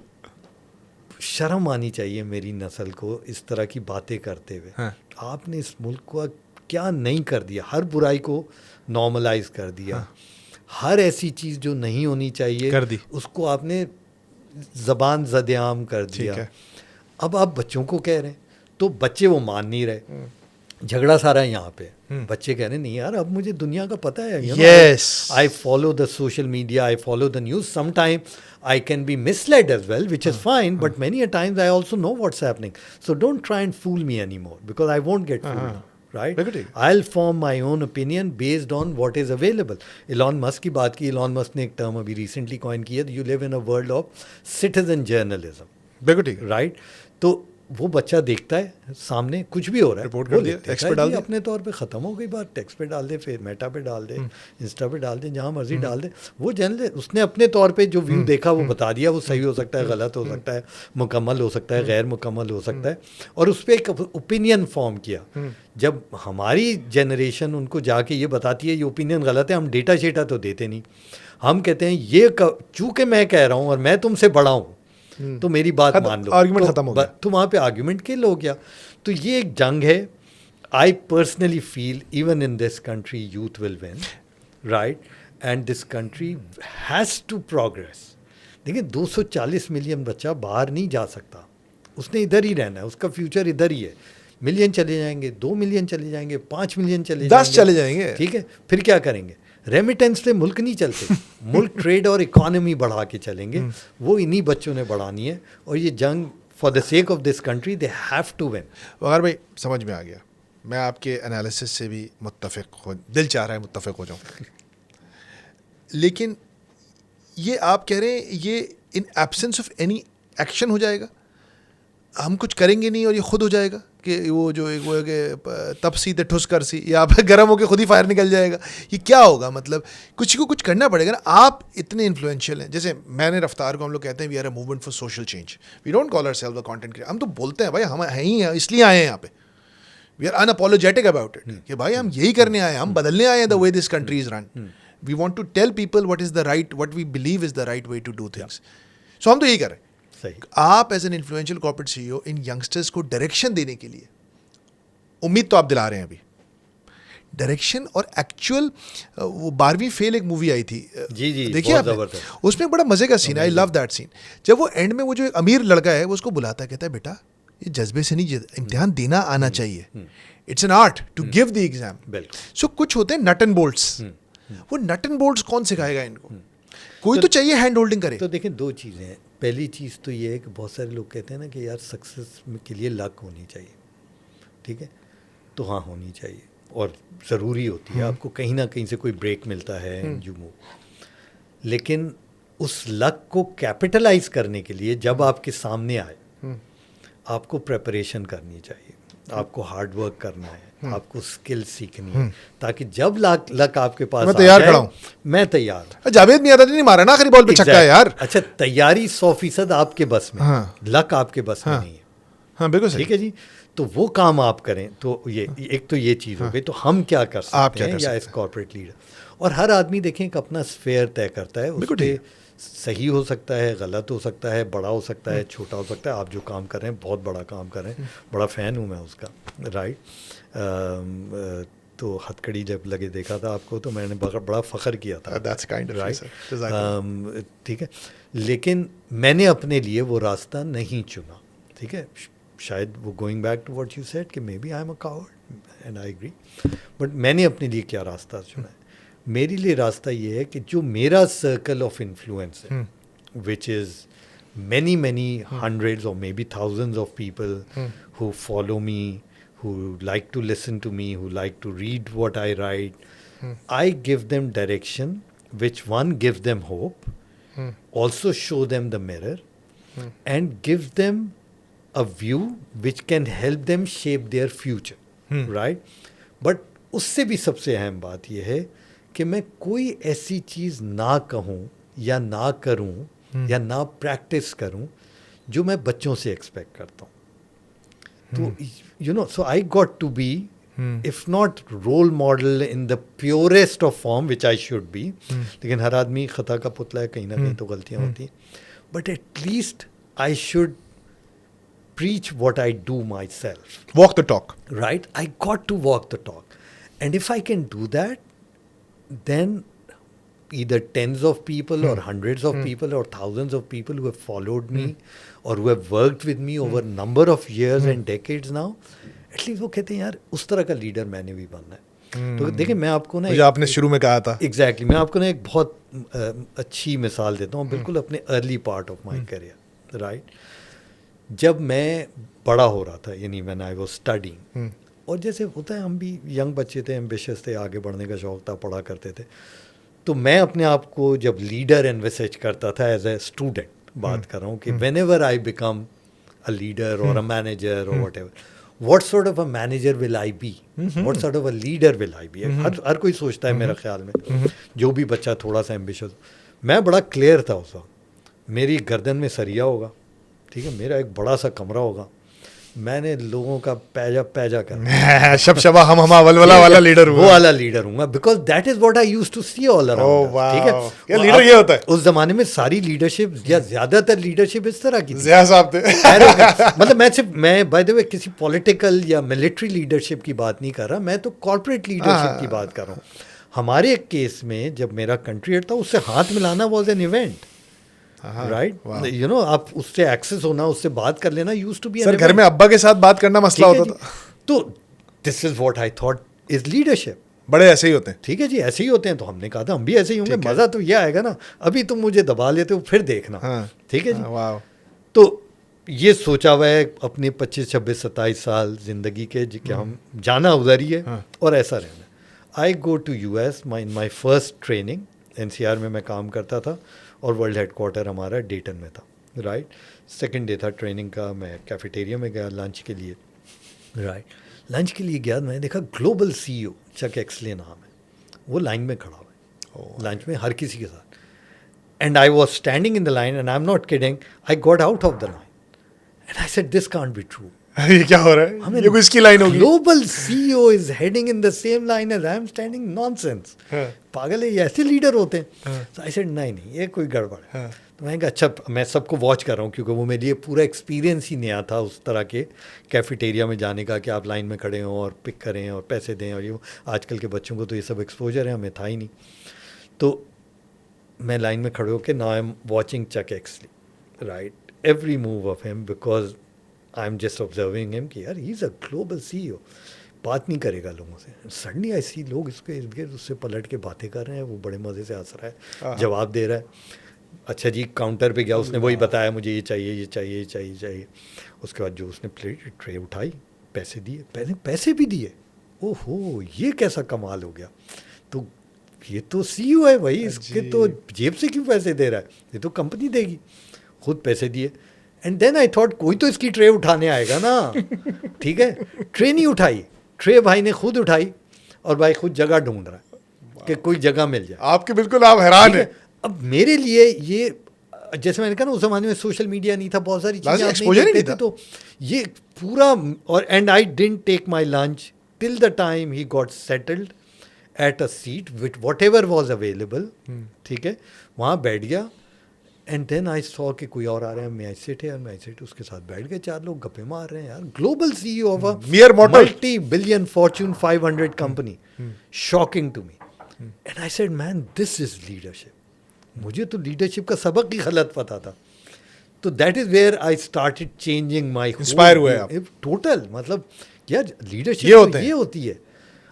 Speaker 2: شرم آنی چاہیے میری نسل کو اس طرح کی باتیں کرتے ہوئے. آپ نے اس ملک کو کیا نہیں کر دیا, ہر برائی کو نارملائز کر دیا, ہر ایسی چیز جو نہیں ہونی چاہیے
Speaker 1: کر دی,
Speaker 2: اس کو آپ نے زبان زد عام کر دیا. اب آپ بچوں کو کہہ رہے ہیں تو بچے وہ مان نہیں رہے. جھگڑا سارا یہاں پہ, بچے کہہ رہے ہیں نہیں یار اب مجھے دنیا کا پتہ ہے.
Speaker 1: Yes,
Speaker 2: I follow the social media, I follow the news. Some time I can be misled as well, which is fine, but many a times I also know what's happening. So don't try and fool me anymore because I won't get fooled. Right? I'll form my own opinion based on what is available. Elon Musk کی بات کی, Elon Musk نے ایک ٹرم ابھی ریسنٹلی کوائن کی ہے, you live in a world of citizen journalism. Right? تو وہ بچہ دیکھتا ہے سامنے کچھ بھی ہو رہا ہے,
Speaker 1: رپورٹ کر دیا, ٹیکسٹ پہ ڈال دے,
Speaker 2: اپنے طور پہ ختم ہو گئی بات, ٹیکسٹ پہ ڈال دے, پھر میٹا پہ ڈال دے, انسٹا پہ ڈال دے, جہاں مرضی ڈال دے. وہ جنرل اس نے اپنے طور پہ جو ویو دیکھا وہ بتا دیا. وہ صحیح ہو سکتا ہے, غلط ہو سکتا ہے, مکمل ہو سکتا ہے, غیر مکمل ہو سکتا ہے, اور اس پہ ایک اوپینین فارم کیا. جب ہماری جنریشن ان کو جا کے یہ بتاتی ہے یہ اوپینین غلط ہے, ہم ڈیٹا شیٹا تو دیتے نہیں. ہم کہتے ہیں یہ چونکہ میں کہہ رہا ہوں اور میں تم سے بڑا ہوں تو میری بات مان لو,
Speaker 1: آرگومنٹ ختم ہو گیا.
Speaker 2: تو وہاں پہ آرگومنٹ کل ہو گیا. تو یہ ایک جنگ ہے. I personally feel even in this country youth will win, right, and this country has to progress. دیکھیں 240 ملین بچہ باہر نہیں جا سکتا, اس نے ادھر ہی رہنا ہے, اس کا فیوچر ادھر ہی ہے. ملین چلے جائیں گے, 2 ملین چلے جائیں گے, 5 ملین چلے جائیں گے,
Speaker 1: 10 چلے جائیں گے.
Speaker 2: ٹھیک ہے, پھر کیا کریں گے؟ ریمیٹنس سے ملک نہیں چلتے, ملک ٹریڈ اور اکانومی بڑھا کے چلیں گے. وہ انہی بچوں نے بڑھانی ہے, اور یہ جنگ for the sake of this country they have to win.
Speaker 1: Waqar بھائی سمجھ میں آ گیا, میں آپ کے انالیسس سے بھی متفق ہو, دل چاہ رہا ہے متفق ہو جاؤں. لیکن یہ آپ کہہ رہے ہیں یہ ان ایبسنس آف اینی ایکشن ہو جائے گا, ہم کچھ کریں گے نہیں اور یہ خود ہو جائے گا کہ وہ جو وہ ہے کہ تب سی تے ٹھس کر سی, یا گرم ہو کے خود ہی فائر نکل جائے گا. یہ کیا ہوگا؟ مطلب کچھ کو کچھ کرنا پڑے گا نا. آپ اتنے انفلوئنشیل ہیں, جیسے میں نے رفتار کو ہم لوگ کہتے ہیں we are a movement for social change. We don't call our self a content creator. ہم تو بولتے ہیں بھائی ہم ہیں ہی ہیں اس لیے آئے ہیں یہاں پہ. وی آر اناپولوجیٹک اباؤٹ اٹ کہ بھائی ہم یہی کرنے آئے ہیں, ہم بدلنے آئے ہیں the way this country is run. We want to tell people what we believe is the right way to do things. So ہم تو یہی کر رہے ہیں.
Speaker 2: صحیح.
Speaker 1: آپ as an influential corporate C E O ان ینگسٹرس کو ڈائریکشن دینے کے لیے امید تو آپ دلا رہے ہیں ابھی ڈائریکشن اور ایکچوئل وہ 12ویں فیل ایک مووی آئی تھی
Speaker 2: جی جی
Speaker 1: دیکھیے آپ نے, اس میں بڑا مزے کا سین ہے. آئی لو دیٹ سین. جب وہ اینڈ میں وہ جو ایک امیر لڑکا ہے وہ اس کو بلاتا ہے, کہتا ہے بیٹا یہ جذبے سے نہیں, امتحان دینا آنا چاہیے. It's an art to give the exam. سو کچھ ہوتے ہیں نٹ اینڈ بولٹس, وہ نٹ اینڈ بولٹس کون سکھائے گا ان کو؟ کوئی تو چاہیے ہینڈ ہولڈنگ کرے.
Speaker 2: تو دیکھیں دو چیزیں ہیں. پہلی چیز تو یہ ہے کہ بہت سارے لوگ کہتے ہیں نا کہ یار سکسیس کے لیے لک ہونی چاہیے, ٹھیک ہے, تو ہاں ہونی چاہیے اور ضروری ہوتی ہے. آپ کو کہیں نہ کہیں سے کوئی بریک ملتا ہے جو موو, لیکن اس لک کو کیپٹلائز کرنے کے لیے جب آپ کے سامنے آئے آپ کو پریپریشن کرنی چاہیے, آپ کو ہارڈ ورک کرنا ہے, آپ کو اسکل سیکھنی ہے, تاکہ جب لک آپ کے پاس
Speaker 1: میں تیار کھڑا ہوں,
Speaker 2: میں تیار.
Speaker 1: جاوید میاں نہیں مارا نا آخری بال پہ چھکا ہے یار.
Speaker 2: اچھا تیاری 100% آپ کے بس میں, لک آپ کے بس میں نہیں ہے.
Speaker 1: ہاں بالکل
Speaker 2: ٹھیک ہے جی. تو وہ کام آپ کریں. تو یہ ایک تو یہ چیز ہو گئی. تو ہم کیا کر سکتے ہیں یا اس کارپوریٹ لیڈر, اور ہر آدمی دیکھیں ایک اپنا اسفیئر طے کرتا ہے. اس پہ صحیح ہو سکتا ہے, غلط ہو سکتا ہے, بڑا ہو سکتا ہے, چھوٹا ہو سکتا ہے. آپ جو کام کر رہے ہیں بہت بڑا کام کر رہے ہیں, بڑا فین ہوں میں اس کا, رائٹ. تو ہتھ کڑی جب لگے دیکھا تھا آپ کو تو میں نے بڑا فخر کیا تھا, ٹھیک ہے. لیکن میں نے اپنے لیے وہ راستہ نہیں چنا, ٹھیک ہے. شاید وہ going back to what you said کہ maybe I am a coward and I agree, but میں نے اپنے لیے کیا راستہ چنا ہے. میرے لیے راستہ یہ ہے کہ جو میرا سرکل آف انفلوئنس ہے, وچ از مینی ہنڈریڈز اور may be thousands of people who follow me, who like to listen to me, who like to read what I write, I give them direction, which one gives them hope, also show them the mirror, and give them a view which can help them shape their future, right? But اس سے بھی سب سے اہم بات یہ ہے کہ میں کوئی ایسی چیز نہ کہوں یا نہ کروں یا نہ پریکٹس کروں جو میں بچوں سے ایکسپیکٹ کرتا ہوں. تو so I got to be, if not role model in the purest of form, which I should be, لیکن ہر آدمی خطا کا پتلا ہے, کہیں نہ کہیں تو غلطیاں ہوتی ہیں, but at least I should preach what I do myself.
Speaker 1: Walk the talk.
Speaker 2: Right? I got to walk the talk. And if I can do that, then either tens of people or hundreds of people or thousands of people who have followed me or who have worked with me over a number of years and decades now, at least وہ کہتے ہیں یار اس طرح کا لیڈر میں نے بھی بننا ہے. تو دیکھیں میں آپ کو نا,
Speaker 1: جو آپ نے شروع میں کہا تھا,
Speaker 2: ایگزیکٹلی, میں آپ کو نا ایک بہت اچھی مثال دیتا ہوں, بالکل اپنے early part of my career, right. جب میں بڑا ہو رہا تھا, یعنی when I was studying, اور جیسے ہوتا ہے ہم بھی ینگ بچے تھے, ایمبیشیس تھے, آگے بڑھنے کا شوق تھا, پڑھا کرتے تھے, تو میں اپنے آپ کو جب لیڈر انویسج کرتا تھا ایز اے اسٹوڈنٹ, بات کر رہا ہوں کہ whenever I become a leader اور اے مینیجر اور whatever, what sort of a manager will I be, what sort of a leader will I be. ہر کوئی سوچتا ہے میرا خیال میں, جو بھی بچہ تھوڑا سا ایمبیشیس. میں بڑا کلیئر تھا اس وقت, میری گردن میں سریا ہوگا, ٹھیک ہے, میرا ایک بڑا سا کمرہ ہوگا, میں نے لوگوں کا پیجا کرنا,
Speaker 1: شبشبہ ہم ولولہ والا لیڈر ہوں,
Speaker 2: وہ والا لیڈر ہوں گا, because that is what I used to see all around. ٹھیک ہے,
Speaker 1: لیڈر یہ ہوتا ہے.
Speaker 2: اس زمانے میں ساری لیڈرشپ یا زیادہ تر لیڈرشپ اس طرح کی,
Speaker 1: ضیاء صاحب تھے.
Speaker 2: مطلب میں بائی دا وے کسی پولیٹیکل یا ملٹری لیڈرشپ کی بات نہیں کر رہا, میں تو کارپوریٹ لیڈرشپ کی بات کر رہا ہوں. ہمارے کیس میں جب میرا کنٹری ایڈ تھا, اس سے ہاتھ ملانا واز این ایونٹ, رائٹ. آپ اس سے ایکسیس ہونا, اس سے بات کر لینا یوز ٹو بی.
Speaker 1: سر گھر میں ابا کے ساتھ بات کرنا مسئلہ ہوتا تھا.
Speaker 2: تو this is what I thought is leadership.
Speaker 1: بڑے ایسے ہی ہوتے ہیں,
Speaker 2: ٹھیک ہے جی, ایسے ہی ہوتے ہیں. تو ہم نے کہا تھا ہم بھی ایسے ہی ہوں گے, مزہ تو یہ آئے گا نا, ابھی تم مجھے دبا لیتے ہو پھر دیکھنا, ٹھیک ہے جی. تو یہ سوچا ہوا ہے اپنے 25, 26, 27 سال زندگی کے کہ ہم جانا ادھر ہی ہے اور ایسا رہنا. I go to U S, my first training NCR میں کام کرتا تھا, اور ورلڈ ہیڈ کوارٹر ہمارا ڈیٹن میں تھا, رائٹ. سیکنڈ ڈے تھا ٹریننگ کا, میں کیفیٹیریا میں گیا لنچ کے لیے, رائٹ. لنچ کے لیے گیا, میں نے دیکھا گلوبل CEO چک ایکسلے نام ہے, وہ لائن میں کھڑا ہوا ہے لنچ میں ہر کسی کے ساتھ. And I was standing in the line and I am not kidding, I got out of the line and I said this can't be true.
Speaker 1: یہ کیا ہو رہا ہے, یہ کوئی اس کی لائن ہوگی.
Speaker 2: Global CEO is heading in the same line as I am standing. Naan sense, پاگل ہے, یہ ایسے لیڈر ہوتے ہیں. آئی سیڈ نہیں یہ کوئی گڑبڑ ہے. تو میں نے کہا اچھا میں سب کو واچ کر رہا ہوں, کیونکہ وہ میرے لیے پورا ایکسپیرینس ہی نیا تھا اس طرح کے کیفیٹیریا میں جانے کا, کہ آپ لائن میں کھڑے ہوں اور پک کریں اور پیسے دیں, اور یہ آج کل کے بچوں کو تو یہ سب ایکسپوجر ہے, ہمیں تھا ہی نہیں. تو میں لائن میں کھڑے ہو کے نا آئی am watching Chuck Exley, right, every move of him, because I am just observing him کہ یار ہی از اے گلوبل CEO, بات نہیں کرے گا لوگوں سے. سڈنلی ایسی لوگ اس کے ارد گرد اس سے پلٹ کے باتیں کر رہے ہیں, وہ بڑے مزے سے ہنس رہا ہے, جواب دے رہا ہے. اچھا جی کاؤنٹر پہ گیا, اس نے وہی بتایا مجھے یہ چاہیے یہ چاہیے یہ چاہیے چاہیے. اس کے بعد جو اس نے ٹرے اٹھائی, پیسے دیے, پیسے بھی دیے. او ہو یہ کیسا کمال ہو گیا. تو یہ تو CEO ہے بھائی, اس کے تو جیب سے کیوں پیسے دے رہا ہے, یہ تو کمپنی دے گی. خود پیسے دیے. اینڈ دین آئی تھاٹ کوئی تو اس کی ٹرے اٹھانے آئے گا نا. ٹھیک ہے, ٹرے نہیں اٹھائی, ٹرے بھائی نے خود اٹھائی, اور بھائی خود جگہ ڈھونڈ رہا ہے کہ کوئی جگہ مل جائے.
Speaker 1: آپ کے بالکل آپ حیران ہیں.
Speaker 2: اب میرے لیے یہ, جیسے میں نے کہا نا اس زمانے میں سوشل میڈیا نہیں تھا, بہت ساری چیزیں آپ نہیں دیکھتے تھے, تو یہ پورا. اور and I didn't take my lunch till the time he got settled at a seat with what ever was available. ٹھیک ہے, وہاں بیٹھ گیا. اینڈ دین آئی سو کہ کوئی اور آ رہا ہے, میں سیٹ ہے, میں سیٹ, اس کے ساتھ بیٹھ گئے, 4 لوگ گپے مار رہے ہیں یار. گلوبل CEO آف
Speaker 1: میئر مورٹل,
Speaker 2: multi billion fortune 500 company. Shocking to me. And I said man this is leadership. مجھے تو لیڈرشپ کا سبق ہی غلط پتا تھا. تو that is where I started changing my,
Speaker 1: inspire ہوئے آپ
Speaker 2: ٹوٹل. مطلب یار لیڈرشپ یہ ہوتی ہے.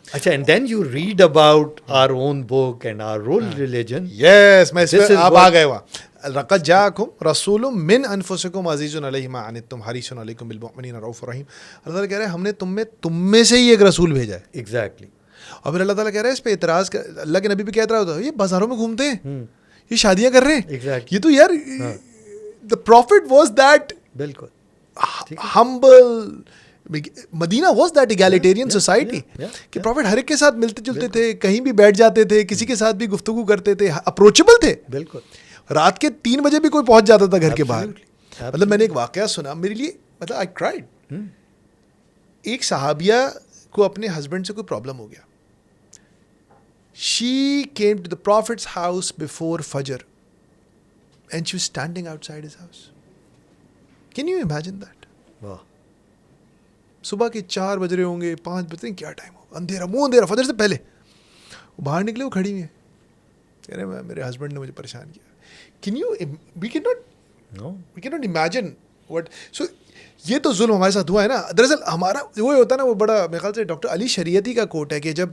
Speaker 2: اچھا, and then you read about our own book and our role religion.
Speaker 1: Yes, میں اس پہ آپ آ گئے وہاں. لقد جاءکم رسول من انفسکم عزیز علیہ ما عنتم حریص علیکم بالمؤمنین رؤوف رحیم. اللہ تعالیٰ کہہ رہے ہیں ہم نے تم میں سے ہی ایک رسول بھیجا ہے.
Speaker 2: ایگزیکٹلی.
Speaker 1: اور پھر اللہ تعالیٰ کہہ رہے ہیں اس پہ اعتراض کر, اللہ کے نبی پہ کیا اعتراض ہوتا ہے, یہ بازاروں میں گھومتے ہیں, یہ شادیاں کر رہے ہیں. یہ تو یار the prophet was that
Speaker 2: بالکل
Speaker 1: humble, Medina was that egalitarian society کہ پروفٹ ہر ایک کے ساتھ ملتے جلتے تھے, کہیں بھی بیٹھ جاتے تھے, کسی کے ساتھ بھی گفتگو کرتے تھے, اپروچیبل تھے.
Speaker 2: بالکل.
Speaker 1: رات کے 3 بجے بھی کوئی پہنچ جاتا تھا گھر کے باہر. مطلب میں نے ایک واقعہ سنا, میرے لیے مطلب آئی کرائڈ. ایک صحابیہ کو اپنے ہسبینڈ سے کوئی پرابلم ہو گیا. She came to the prophet's house before فجر and she was standing outside his house. Can you imagine that?
Speaker 2: واہ.
Speaker 1: صبح کے 4 بج رہے ہوں گے, 5 بج رہے ہیں, کیا ٹائم ہو, اندھیرا, منہ اندھیرا, فجر سے پہلے. وہ باہر نکلے, وہ کھڑی ہوئی ہیں, کہہ رہے میرے ہسبینڈ نے مجھے پریشان کیا. Can you, we can not imagine what. So یہ تو ظلم ہمارے ساتھ ہوا ہے نا. دراصل ہمارا وہ ہوتا ہے نا, وہ بڑا میرے خیال سے ڈاکٹر علی شریعتی کا کوٹ ہے کہ جب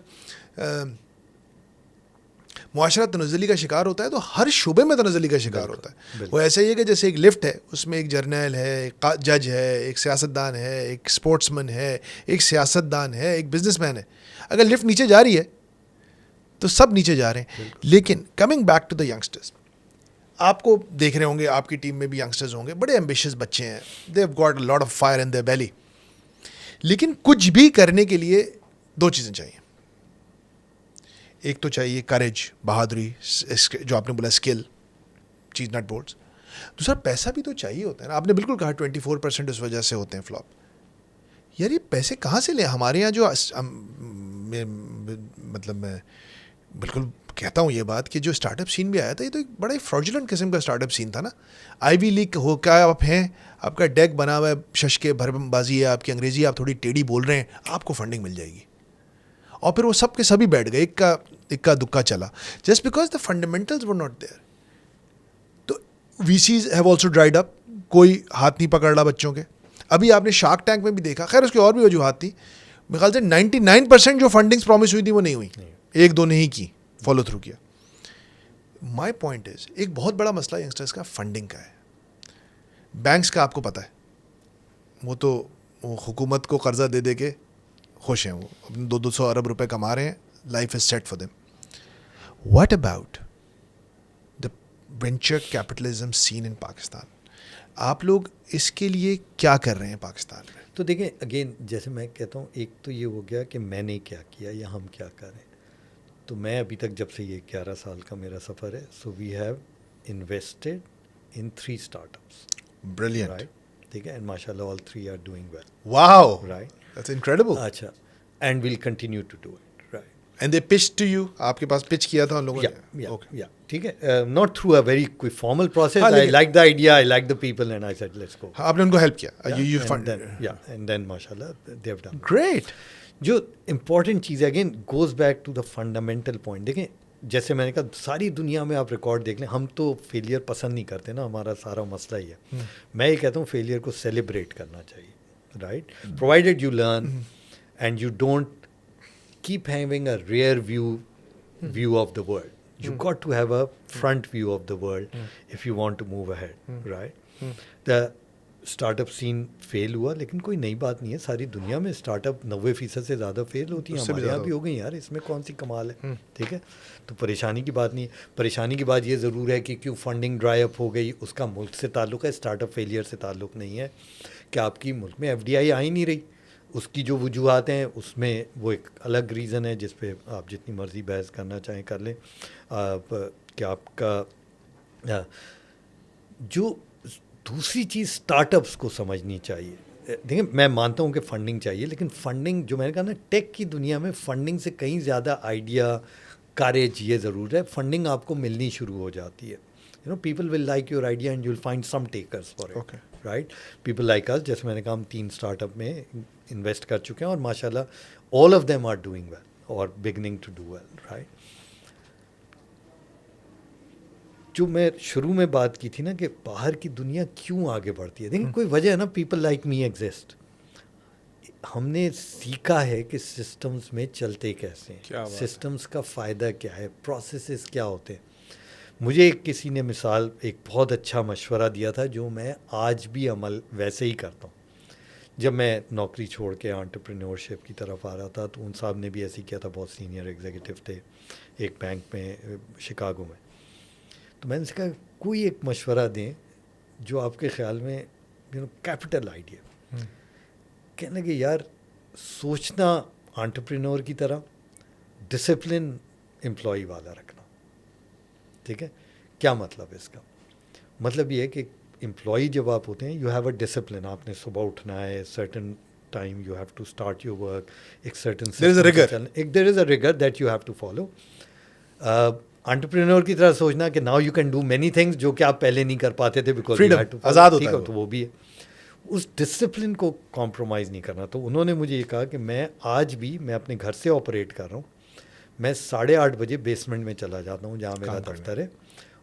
Speaker 1: معاشرہ تنزلی کا شکار ہوتا ہے تو ہر شعبے میں تنزلی کا شکار ہوتا ہے. وہ ایسا ہی ہے کہ جیسے ایک لفٹ ہے, اس میں ایک جرنیل ہے, ایک جج ہے, ایک سیاستدان ہے, ایک اسپورٹس مین ہے, ایک سیاستدان ہے, ایک بزنس مین ہے. اگر لفٹ نیچے جا رہی ہے تو سب نیچے جا رہے ہیں. لیکن coming back to the youngsters, آپ کو دیکھ رہے ہوں گے, آپ کی ٹیم میں بھی ینگسٹرز ہوں گے, بڑے ایمبیشیس بچے ہیں, they have got a lot of fire in their belly. لیکن کچھ بھی کرنے کے لیے 2 چیزیں چاہیے. ایک تو چاہیے کریج, بہادری, جو آپ نے بولا اسکل, چیز نٹ بولٹس. دوسرا پیسہ بھی تو چاہیے ہوتا ہے نا. آپ نے بالکل کہا 24% اس وجہ سے ہوتے ہیں فلاپ. یار یہ پیسے کہاں سے لیں؟ ہمارے یہاں جو مطلب میں بالکل کہتا ہوں یہ بات کہ جو اسٹارٹ اپ سین بھی آیا تھا, یہ تو ایک بڑا ہی فراڈولنٹ قسم کا اسٹارٹ اپ سین تھا نا. آئی وی لیگ ہو کیا آپ ہیں, آپ کا ڈیک بنا ہوا ہے, شش کے بھرم بازی ہے, آپ کی انگریزی آپ تھوڑی ٹیڑھی بول رہے ہیں, آپ کو فنڈنگ مل جائے گی. اور پھر وہ سب کے سبھی بیٹھ گئے, اکا دکا چلا, just because the fundamentals were not there. So VCs have also dried up, کوئی ہاتھ نہیں پکڑ رہا بچوں کے. ابھی آپ نے شارک ٹینک میں بھی دیکھا, خیر اس کی اور بھی وجوہات تھی, میرے خیال سے 99% جو فنڈنگس پرومس ہوئی تھی وہ نہیں ہوئی, 1-2 نے ہی کی, فالو تھرو کیا. مائی پوائنٹ از, ایک بہت بڑا مسئلہ ینگسٹرس کا فنڈنگ کا ہے. بینکس کا آپ کو پتہ ہے, وہ تو حکومت کو قرضہ دے دے کے خوش ہیں, وہ اپنے 200 ارب روپے کما رہے ہیں, life is set for them. What about the venture capitalism scene in Pakistan? آپ لوگ اس کے لیے کیا کر رہے ہیں پاکستان میں؟
Speaker 2: تو دیکھیں اگین, جیسے میں کہتا ہوں, ایک تو یہ ہو گیا کہ میں نے کیا کیا یا ہم کیا کریں. تو میں ابھی تک جب سے یہ 11 سال کا میرا سفر ہے, so we have invested in 3 startups.
Speaker 1: Brilliant.
Speaker 2: Right, ٹھیک ہے, اینڈ ماشاء اللہ all three are doing well,
Speaker 1: Wow.
Speaker 2: right?
Speaker 1: That's incredible.
Speaker 2: اچھا, and we'll continue to do it, right?
Speaker 1: And they pitched to you. آپ کے پاس pitch کیا تھا ان لوگوں نے.
Speaker 2: Yeah, ٹھیک ہے, not through a very quick formal process. I like the idea, I like the people, and I said let's go.
Speaker 1: آپ نے ان کو help کیا. You
Speaker 2: and
Speaker 1: fund.
Speaker 2: then mashallah they have done
Speaker 1: Great.
Speaker 2: جو امپورٹنٹ چیز ہے, again goes back to the fundamental point. دیکھیں جیسے میں نے کہا ساری دنیا میں آپ ریکارڈ دیکھ لیں, ہم تو فیلئر پسند نہیں کرتے نا, ہمارا سارا مسئلہ ہی ہے. میں یہ کہتا ہوں فیلئر کو سیلیبریٹ کرنا چاہیے, right, provided you learn and you don't keep having a rare view of the world. You got to have a front view of the world if you want to move ahead, right? The startup scene fail ہوا, لیکن کوئی نئی بات نہیں ہے, ساری دنیا میں اسٹارٹ اپ 90% سے زیادہ فیل ہوتی ہیں, ہمارے یہاں بھی ہو گئی یار, اس میں کون سی کمال ہے, ٹھیک ہے. تو پریشانی کی بات نہیں ہے. پریشانی کی بات یہ ضرور ہے کہ کیوں فنڈنگ ڈرائی اپ ہو گئی, اس کا ملک سے تعلق ہے, اسٹارٹ اپ فیلئر سے تعلق نہیں ہے کہ آپ کی ملک میں FDI آ ہی نہیں رہی. اس کی جو وجوہات ہیں اس میں وہ ایک الگ ریزن ہے جس پہ آپ جتنی مرضی بحث کرنا چاہیں کر لیں. کہ آپ کا جو دوسری چیز اسٹارٹ اپس کو سمجھنی چاہیے. دیکھیں میں مانتا ہوں کہ فنڈنگ چاہیے, لیکن فنڈنگ جو میں نے کہا نا ٹیک کی دنیا میں فنڈنگ سے کہیں زیادہ آئیڈیا, کریج یہ ضرور ہے. فنڈنگ آپ کو ملنی شروع ہو جاتی ہے. People will like your idea and you will find some takers for it, right. People like us, جیسے میں نے کہا ہم 3 اسٹارٹ اپ میں انویسٹ کر چکے ہیں اور ماشاء اللہ all of them are doing well اور beginning to do well, right. جو میں شروع میں بات کی تھی نا کہ باہر کی دنیا کیوں آگے بڑھتی ہے, دیکھیں کوئی وجہ ہے نا, پیپل لائک می ایگزسٹ. ہم نے سیکھا ہے کہ سسٹمز میں چلتے کیسے ہیں, سسٹمز کا فائدہ کیا ہے, پروسیسز کیا ہوتے ہیں. مجھے کسی نے مثال ایک بہت اچھا مشورہ دیا تھا جو میں آج بھی عمل ویسے ہی کرتا ہوں. جب میں نوکری چھوڑ کے انٹرپرینورشپ کی طرف آ رہا تھا تو ان صاحب نے بھی ایسے کیا تھا, بہت سینئر ایگزیکٹو تھے ایک بینک میں شکاگو میں. تو میں نے کہا کوئی ایک مشورہ دیں جو آپ کے خیال میں کیپٹل آئیڈیا. کہنے کہ یار سوچنا انٹرپرینور کی طرح, ڈسپلن امپلائی والا رکھنا. ٹھیک ہے, کیا مطلب ہے اس کا؟ مطلب یہ ہے کہ امپلائی جب آپ ہوتے ہیں یو ہیو اے ڈسپلن, آپ نے صبح اٹھنا ہے, certain time you have to start your work, ایک certain there is a rigour that you have to follow. Entrepreneur کی طرح سوچنا کہ now you can do many things جو کہ آپ پہلے نہیں کر پاتے تھے بیکاز
Speaker 1: آزاد ہوتا ہے,
Speaker 2: تو وہ بھی ہے. اس ڈسپلن کو کمپرومائز نہیں کرنا. تو انہوں نے مجھے یہ کہا کہ میں آج بھی میں اپنے گھر سے آپریٹ کر رہا ہوں, میں 8:30 بجے بیسمنٹ میں چلا جاتا ہوں جہاں میرا دفتر ہے,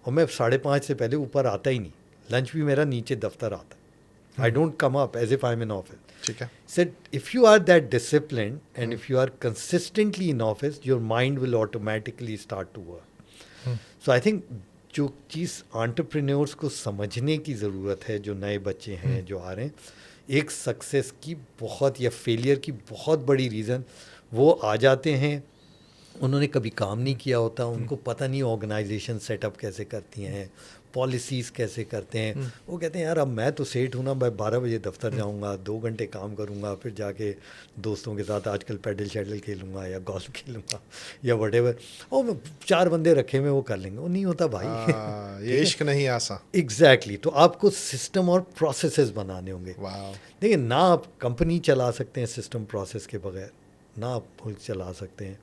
Speaker 2: اور میں 5:30 سے پہلے اوپر آتا ہی نہیں. لنچ بھی میرا نیچے دفتر آتا ہے. I don't come up as if I am in office.
Speaker 1: ٹھیک ہے.
Speaker 2: Set if you are that disciplined and if you are consistently in office, your mind will automatically start to work. So I think جو چیز انٹرپرینورس کو سمجھنے کی ضرورت ہے, جو نئے بچے ہیں جو آ رہے ہیں, ایک سکسیس کی بہت یا فیلئر کی بہت بڑی ریزن وہ آ جاتے ہیں, انہوں نے کبھی کام نہیں کیا ہوتا, ان کو پتہ نہیں آرگنائزیشن سیٹ اپ کیسے کرتی ہیں, پالیسیز کیسے کرتے ہیں. وہ کہتے ہیں یار اب میں تو سیٹ ہوں نا, میں 12 بجے دفتر جاؤں گا, 2 گھنٹے کام کروں گا, پھر جا کے دوستوں کے ساتھ آج کل پیڈل شیڈل کھیلوں گا یا گولف کھیلوں گا یا وٹ ایور, اور 4 بندے رکھے ہوئے وہ کر لیں گے. وہ نہیں ہوتا بھائی,
Speaker 1: یہ عشق نہیں آسان.
Speaker 2: ایگزیکٹلی. تو آپ کو سسٹم اور پروسیسز بنانے ہوں گے. دیکھیں نہ آپ کمپنی چلا سکتے ہیں سسٹم پروسیس کے بغیر, نہ آپ ملک چلا سکتے ہیں.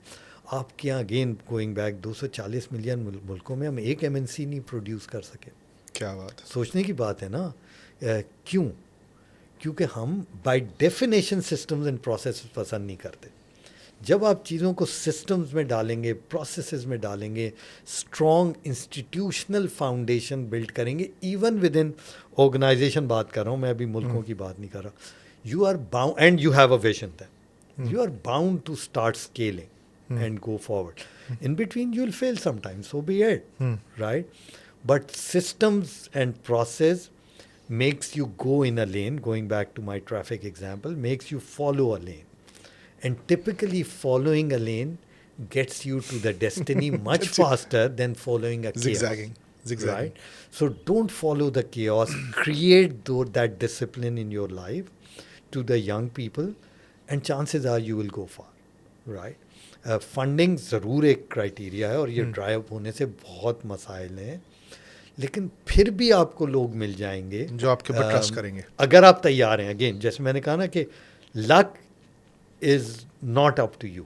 Speaker 2: آپ کے یہاں اگین گوئنگ بیک 240 ملین ملکوں میں ہم ایک MNC نہیں پروڈیوس کر سکے.
Speaker 1: کیا بات ہے,
Speaker 2: سوچنے کی بات ہے نا. کیوں؟ کیونکہ ہم by definition systems and process پسند نہیں کرتے. جب آپ چیزوں کو سسٹمز میں ڈالیں گے, پروسیسز میں ڈالیں گے, اسٹرانگ انسٹیٹیوشنل فاؤنڈیشن بلڈ کریں گے, ایون ود ان آرگنائزیشن بات کر رہا ہوں میں, ابھی ملکوں کی بات نہیں کر رہا. You are bound and you have a vision then, you are bound to start scaling and go forward. In between you will fail sometimes, so be it, right? But systems and process makes you go in a lane, going back to my traffic example, makes you follow a lane. And typically following a lane gets you to the destiny much faster than following a chaos.
Speaker 1: Zigzagging.
Speaker 2: Right? So don't follow the chaos. Create that discipline in your life to the young people, and chances are you will go far, right? Funding ضرور ایک کرائٹیریا ہے, اور یہ ڈرائی اپ ہونے سے بہت مسائل ہیں, لیکن پھر بھی آپ کو لوگ مل جائیں گے
Speaker 1: جو آپ کے اوپر ٹرسٹ کریں گے.
Speaker 2: اگر آپ تیار ہیں. اگین جیسے میں نے کہا نا کہ luck is not up to you,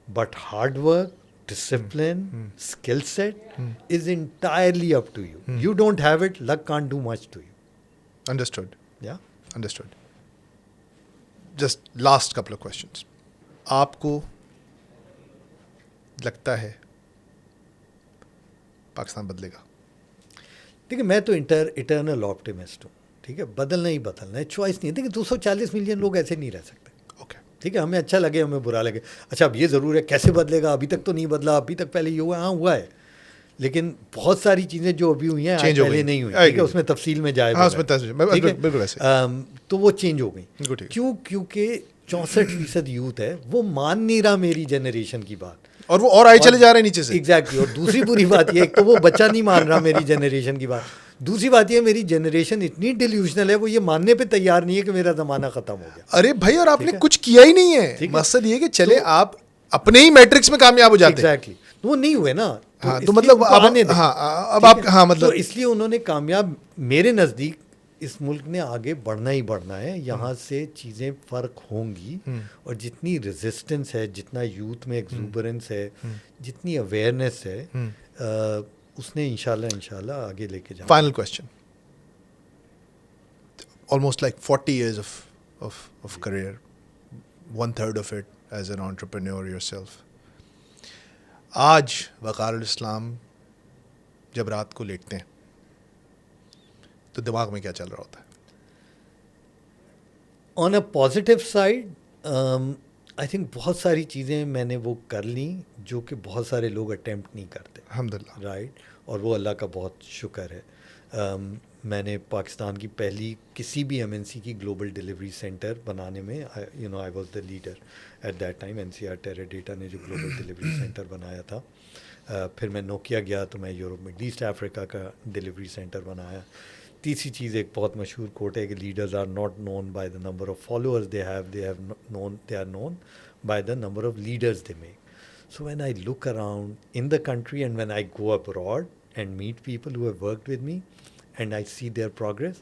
Speaker 2: but hard work, discipline, skill set is entirely up to you. You don't have it, luck can't do much to you.
Speaker 1: Understood.
Speaker 2: یا
Speaker 1: understood. Just last couple of questions. آپ کو لگتا ہے پاکستان بدلے گا؟
Speaker 2: دیکھیے میں تو اٹرنل آپٹیمسٹ ہوں. ٹھیک ہے, بدلنا ہی بدلنا ہے, چوائس نہیں ہے. دیکھیے 240 ملین لوگ ایسے نہیں رہ سکتے.
Speaker 1: اوکے.
Speaker 2: ٹھیک ہے, ہمیں اچھا لگے ہمیں برا لگے. اچھا اب یہ ضرور ہے کیسے بدلے گا, ابھی تک تو نہیں بدلا, ابھی تک پہلے یہ ہوا, ہاں ہوا ہے, لیکن بہت ساری چیزیں جو ابھی ہوئی ہیں آج پہلے نہیں ہوئی. ٹھیک ہے, اس میں تفصیل میں جائے
Speaker 1: بالکل ایسے
Speaker 2: تو وہ چینج ہو گئی.
Speaker 1: ٹھیک ہے.
Speaker 2: کیوں؟ کیونکہ 64% یوتھ ہے وہ مان نہیں رہا میری جنریشن کی بات,
Speaker 1: اور وہ اور آئے چلے جا رہے ہیں نیچے سے.
Speaker 2: ایگزیکٹلی. اور دوسری بری بات یہ, ایک تو وہ بچہ نہیں مان رہا میری جنریشن کی بات, دوسری بات یہ میری جنریشن اتنی ڈیلیوشنل ہے وہ یہ ماننے پہ تیار نہیں ہے کہ میرا زمانہ ختم ہو گیا.
Speaker 1: ارے بھائی, اور آپ نے کچھ کیا ہی نہیں ہے. مقصد یہ کہ چلے آپ اپنے ہی میٹرکس میں کامیاب ہو جاتے ہیں.
Speaker 2: ایگزیکٹلی, وہ نہیں ہوئے نا.
Speaker 1: ہاں تو مطلب اب آپ ہاں مطلب
Speaker 2: اس لیے انہوں نے کامیاب, میرے نزدیک اس ملک نے آگے بڑھنا ہی بڑھنا ہے. یہاں سے چیزیں فرق ہوں گی, اور جتنی ریزسٹنس ہے, جتنا یوتھ میں ایکزوبرنس ہے, جتنی اویئرنیس ہے, اس نے انشاءاللہ آگے لے کے جانا.
Speaker 1: Final question. Almost like 40 years of career, 1/3 of it as an entrepreneur yourself. آج وقار الاسلام جب رات کو لیٹتے ہیں تو دماغ میں کیا چل رہا ہوتا ہے؟
Speaker 2: On a positive side I think بہت ساری چیزیں میں نے وہ کر لیں جو کہ بہت سارے لوگ اٹیمپٹ نہیں کرتے.
Speaker 1: الحمدللہ.
Speaker 2: رائٹ, اور وہ اللہ کا بہت شکر ہے. میں نے پاکستان کی پہلی کسی بھی MNC کی گلوبل ڈلیوری سینٹر بنانے میں I was the leader at that time. NCR Teradata نے جو گلوبل ڈلیوری سینٹر بنایا تھا. پھر میں نوکیا گیا تو میں یورپ مڈل ایسٹ افریقہ کا ڈلیوری سینٹر بنایا. تیسری چیز ایک بہت مشہور کوٹ ہے کہ leaders are not known by the number of followers they are known by the number of leaders they make. So when I look around in the country and when I go abroad and meet people who have worked with me and I see their progress,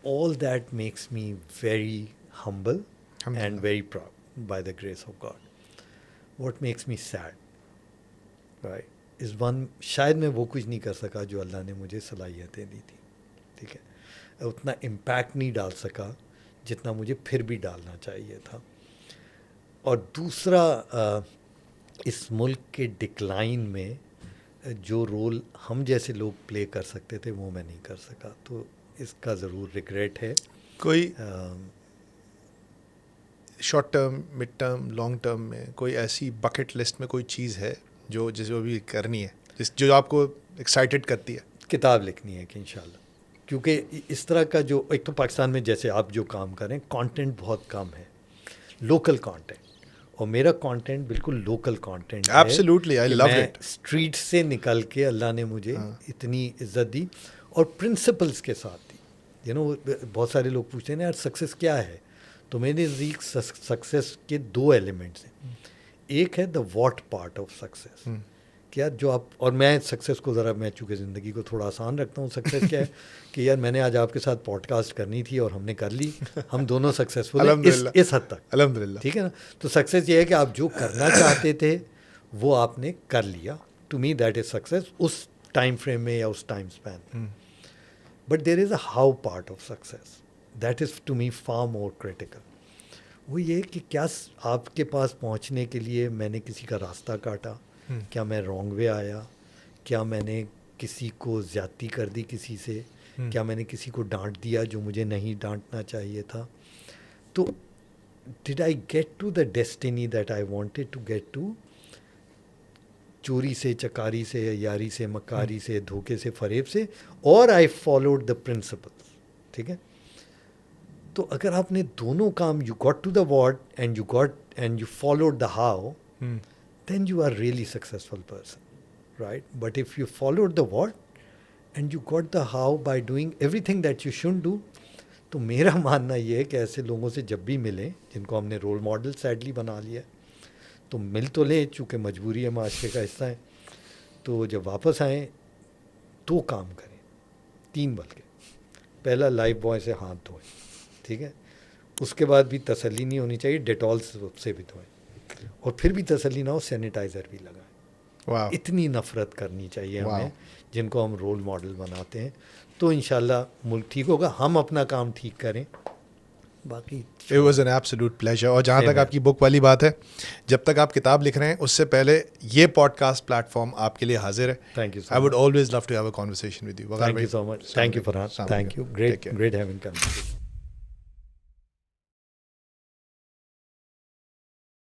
Speaker 2: all that makes me very humble and very proud by the grace of God. What makes me sad, right, is one, شاید میں وہ کچھ نہیں کر سکا جو اللہ نے مجھے صلاحیتیں دی تھی. ٹھیک ہے, اتنا امپیکٹ نہیں ڈال سکا جتنا مجھے پھر بھی ڈالنا چاہیے تھا. اور دوسرا, اس ملک کے ڈکلائن میں جو رول ہم جیسے لوگ پلے کر سکتے تھے وہ میں نہیں کر سکا, تو اس کا ضرور ریگریٹ ہے.
Speaker 1: کوئی short term, mid term, long term میں کوئی ایسی بکٹ لسٹ میں کوئی چیز ہے جو جسے بھی کرنی ہے, جو آپ کو ایکسائٹیڈ کرتی ہے؟
Speaker 2: کتاب لکھنی ہے کہ انشاءاللہ, کیونکہ اس طرح کا جو ایک تو پاکستان میں جیسے آپ جو کام کریں کانٹینٹ بہت کم ہے, لوکل کانٹینٹ, اور میرا کانٹینٹ بالکل لوکل کانٹینٹ ہے.
Speaker 1: Absolutely, I love it.
Speaker 2: Street سے نکل کے اللہ نے مجھے اتنی عزت دی اور پرنسپلس کے ساتھ دی. بہت سارے لوگ پوچھتے ہیں نا یار سکسیس کیا ہے, تو میرے نزدیک سکسیس کے 2 ایلیمنٹس ہیں. ایک ہے the what part of success, کیا جو آپ, اور میں سکسیس کو ذرا, میں چونکہ زندگی کو تھوڑا آسان رکھتا ہوں, سکسیس کیا ہے کہ یار میں نے آج آپ کے ساتھ پوڈ کاسٹ کرنی تھی اور ہم نے کر لی, ہم دونوں سکسیسفل ہیں اس حد تک,
Speaker 1: الحمدللہ.
Speaker 2: ٹھیک ہے نا. تو سکسیس یہ ہے کہ آپ جو کرنا چاہتے تھے وہ آپ نے کر لیا. To me that is success, اس ٹائم فریم میں یا اس time span. But there is a how part of success that is to me far more critical. وہ یہ کہ کیا آپ کے پاس پہنچنے کے لیے میں نے کسی کا راستہ کاٹا, کیا میں رانگ وے آیا, کیا میں نے کسی کو زیادتی کر دی کسی سے, کیا میں نے کسی کو ڈانٹ دیا جو مجھے نہیں ڈانٹنا چاہیے تھا. تو did I get to the destiny that I wanted to get to, چوری سے, چکاری سے, یاری سے, مکاری سے, دھوکے سے, فریب سے, اور آئی فالوڈ دا پرنسپلس. ٹھیک ہے, تو اگر آپ نے دونوں کام, you got to the what and you followed the how, then you are really successful person, right? But if you followed the what and you got the how by doing everything that you shouldn't do, تو میرا ماننا یہ ہے کہ ایسے لوگوں سے جب بھی ملیں جن کو ہم نے رول ماڈل سیڈلی بنا لیا ہے, تو مل تو لیں چونکہ مجبوری ہے, معاشرے کا حصہ ہے, تو جب واپس آئیں 2 کام کریں, 3 بلکہ. پہلا, لائف بوائے سے ہاتھ دھوئیں, ٹھیک ہے. اس کے بعد بھی تسلی نہیں ہونی چاہیے, ڈیٹول سے بھی دھوئیں, اور پھر بھی تسلی نہ ہو, سینیٹائزر بھی لگائیں.
Speaker 1: واو.
Speaker 2: اتنی نفرت کرنی چاہیے
Speaker 1: Wow.
Speaker 2: ہمیں جن کو ہم رول ماڈل بناتے ہیں, تو انشاءاللہ ملک ٹھیک ہوگا. ہم اپنا کام ٹھیک کریں, باقی
Speaker 1: It was an absolute pleasure. اور جہاں
Speaker 2: Same
Speaker 1: تک آپ کی بک والی بات ہے, جب تک آپ کتاب لکھ رہے ہیں اس سے پہلے یہ پوڈ کاسٹ پلیٹ فارم آپ کے لیے حاضر ہے.
Speaker 2: Thank you
Speaker 1: I would always love to have a conversation with you.
Speaker 2: Thank you so much. Thank you, Farhan. Thank you. Great having conversation.